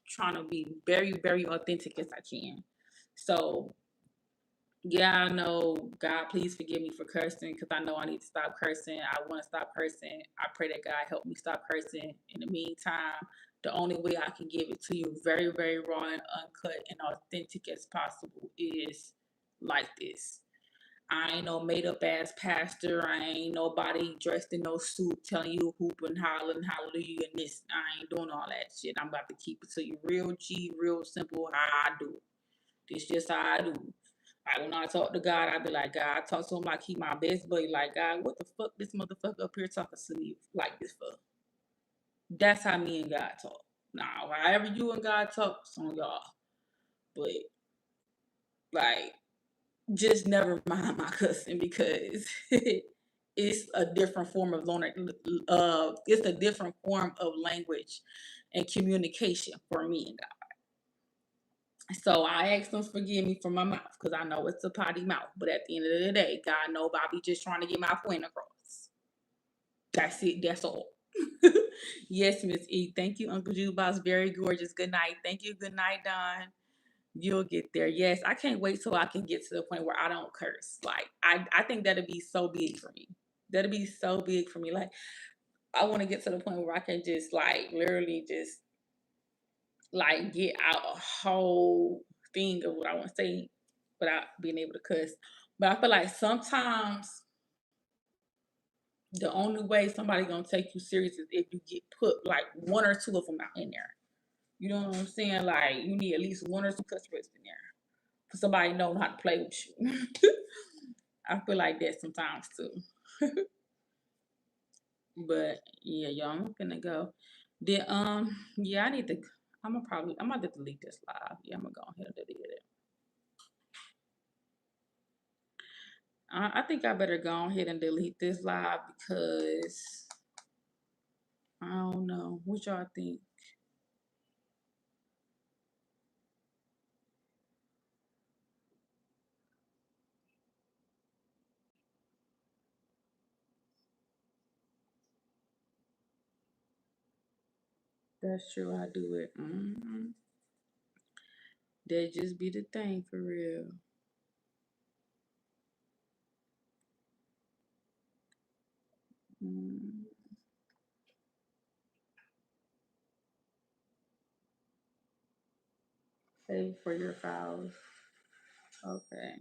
trying to be very, very authentic as I can. So yeah, I know. God, please forgive me for cursing because I know I need to stop cursing. I want to stop cursing. I pray that God help me stop cursing. In the meantime, the only way I can give it to you very, very raw and uncut and authentic as possible is like this. I ain't no made up ass pastor. I ain't nobody dressed in no suit telling you hoop and hollering hallelujah and this. I ain't doing all that shit. I'm about to keep it to you real G, real simple how I do it. This just how I do. Like when I talk to God, I be like, God, I talk to him like he my best buddy. Like, God, what the fuck this motherfucker up here talking to me like this for? That's how me and God talk. Now, however you and God talk, it's on y'all. But like, just never mind my cussing because it's a different form of it's a different form of language and communication for me and God. So I ask them to forgive me for my mouth because I know it's a potty mouth. But at the end of the day, God knows I be just trying to get my point across. That's it. That's all. Yes, Miss E. Thank you, Uncle Jukebox. Very gorgeous. Good night. Thank you. Good night, Don. You'll get there. Yes, I can't wait till I can get to the point where I don't curse. Like I think that'd be so big for me. That'd be so big for me. Like I want to get to the point where I can just like literally just like get out a whole thing of what I want to say without being able to cuss. But I feel like sometimes the only way somebody gonna take you serious is if you get put like one or two of them out in there. You know what I'm saying? Like you need at least one or two cuss words in there for somebody to know how to play with you. I feel like that sometimes too. But yeah, y'all, I'm gonna go. Then yeah, I need to. I'm gonna delete this live. Yeah, I'm gonna go ahead and delete it. I think I better go ahead and delete this live because I don't know. What y'all think? That's true. I do it. That just be the thing for real. Mm, save for your files. Okay.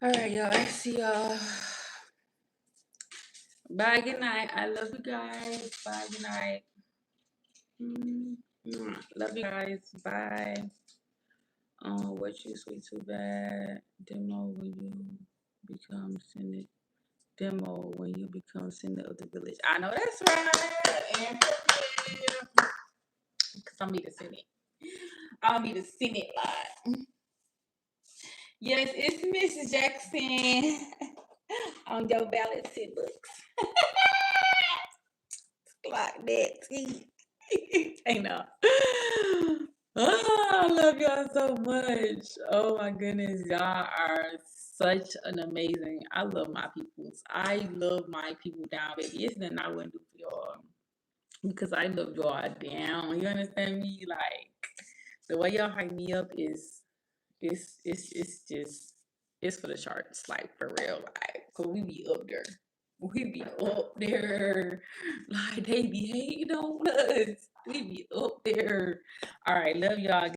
All right, y'all. I see y'all. Bye. Good night. I love you guys. Bye. Good night. Love you guys. Bye. What you sweet too bad. Demo when you become cynic. demo when you become center of the village. I know that's right. And because I'm be the Senate. I'll be the Senate lot. Yes, it's Mrs. Jackson on your balancing books. Like that. See? I know. Oh, I love y'all so much. Oh my goodness. Y'all are such an amazing. I love my peoples. I love my people down, baby. It's nothing I wouldn't do for y'all. Because I love y'all down. You understand me? Like the way y'all hype me up is it's just it's for the charts, like for real. Like, cause we be up there. We be up there. Like they be hating on us. We be up there. All right, love y'all.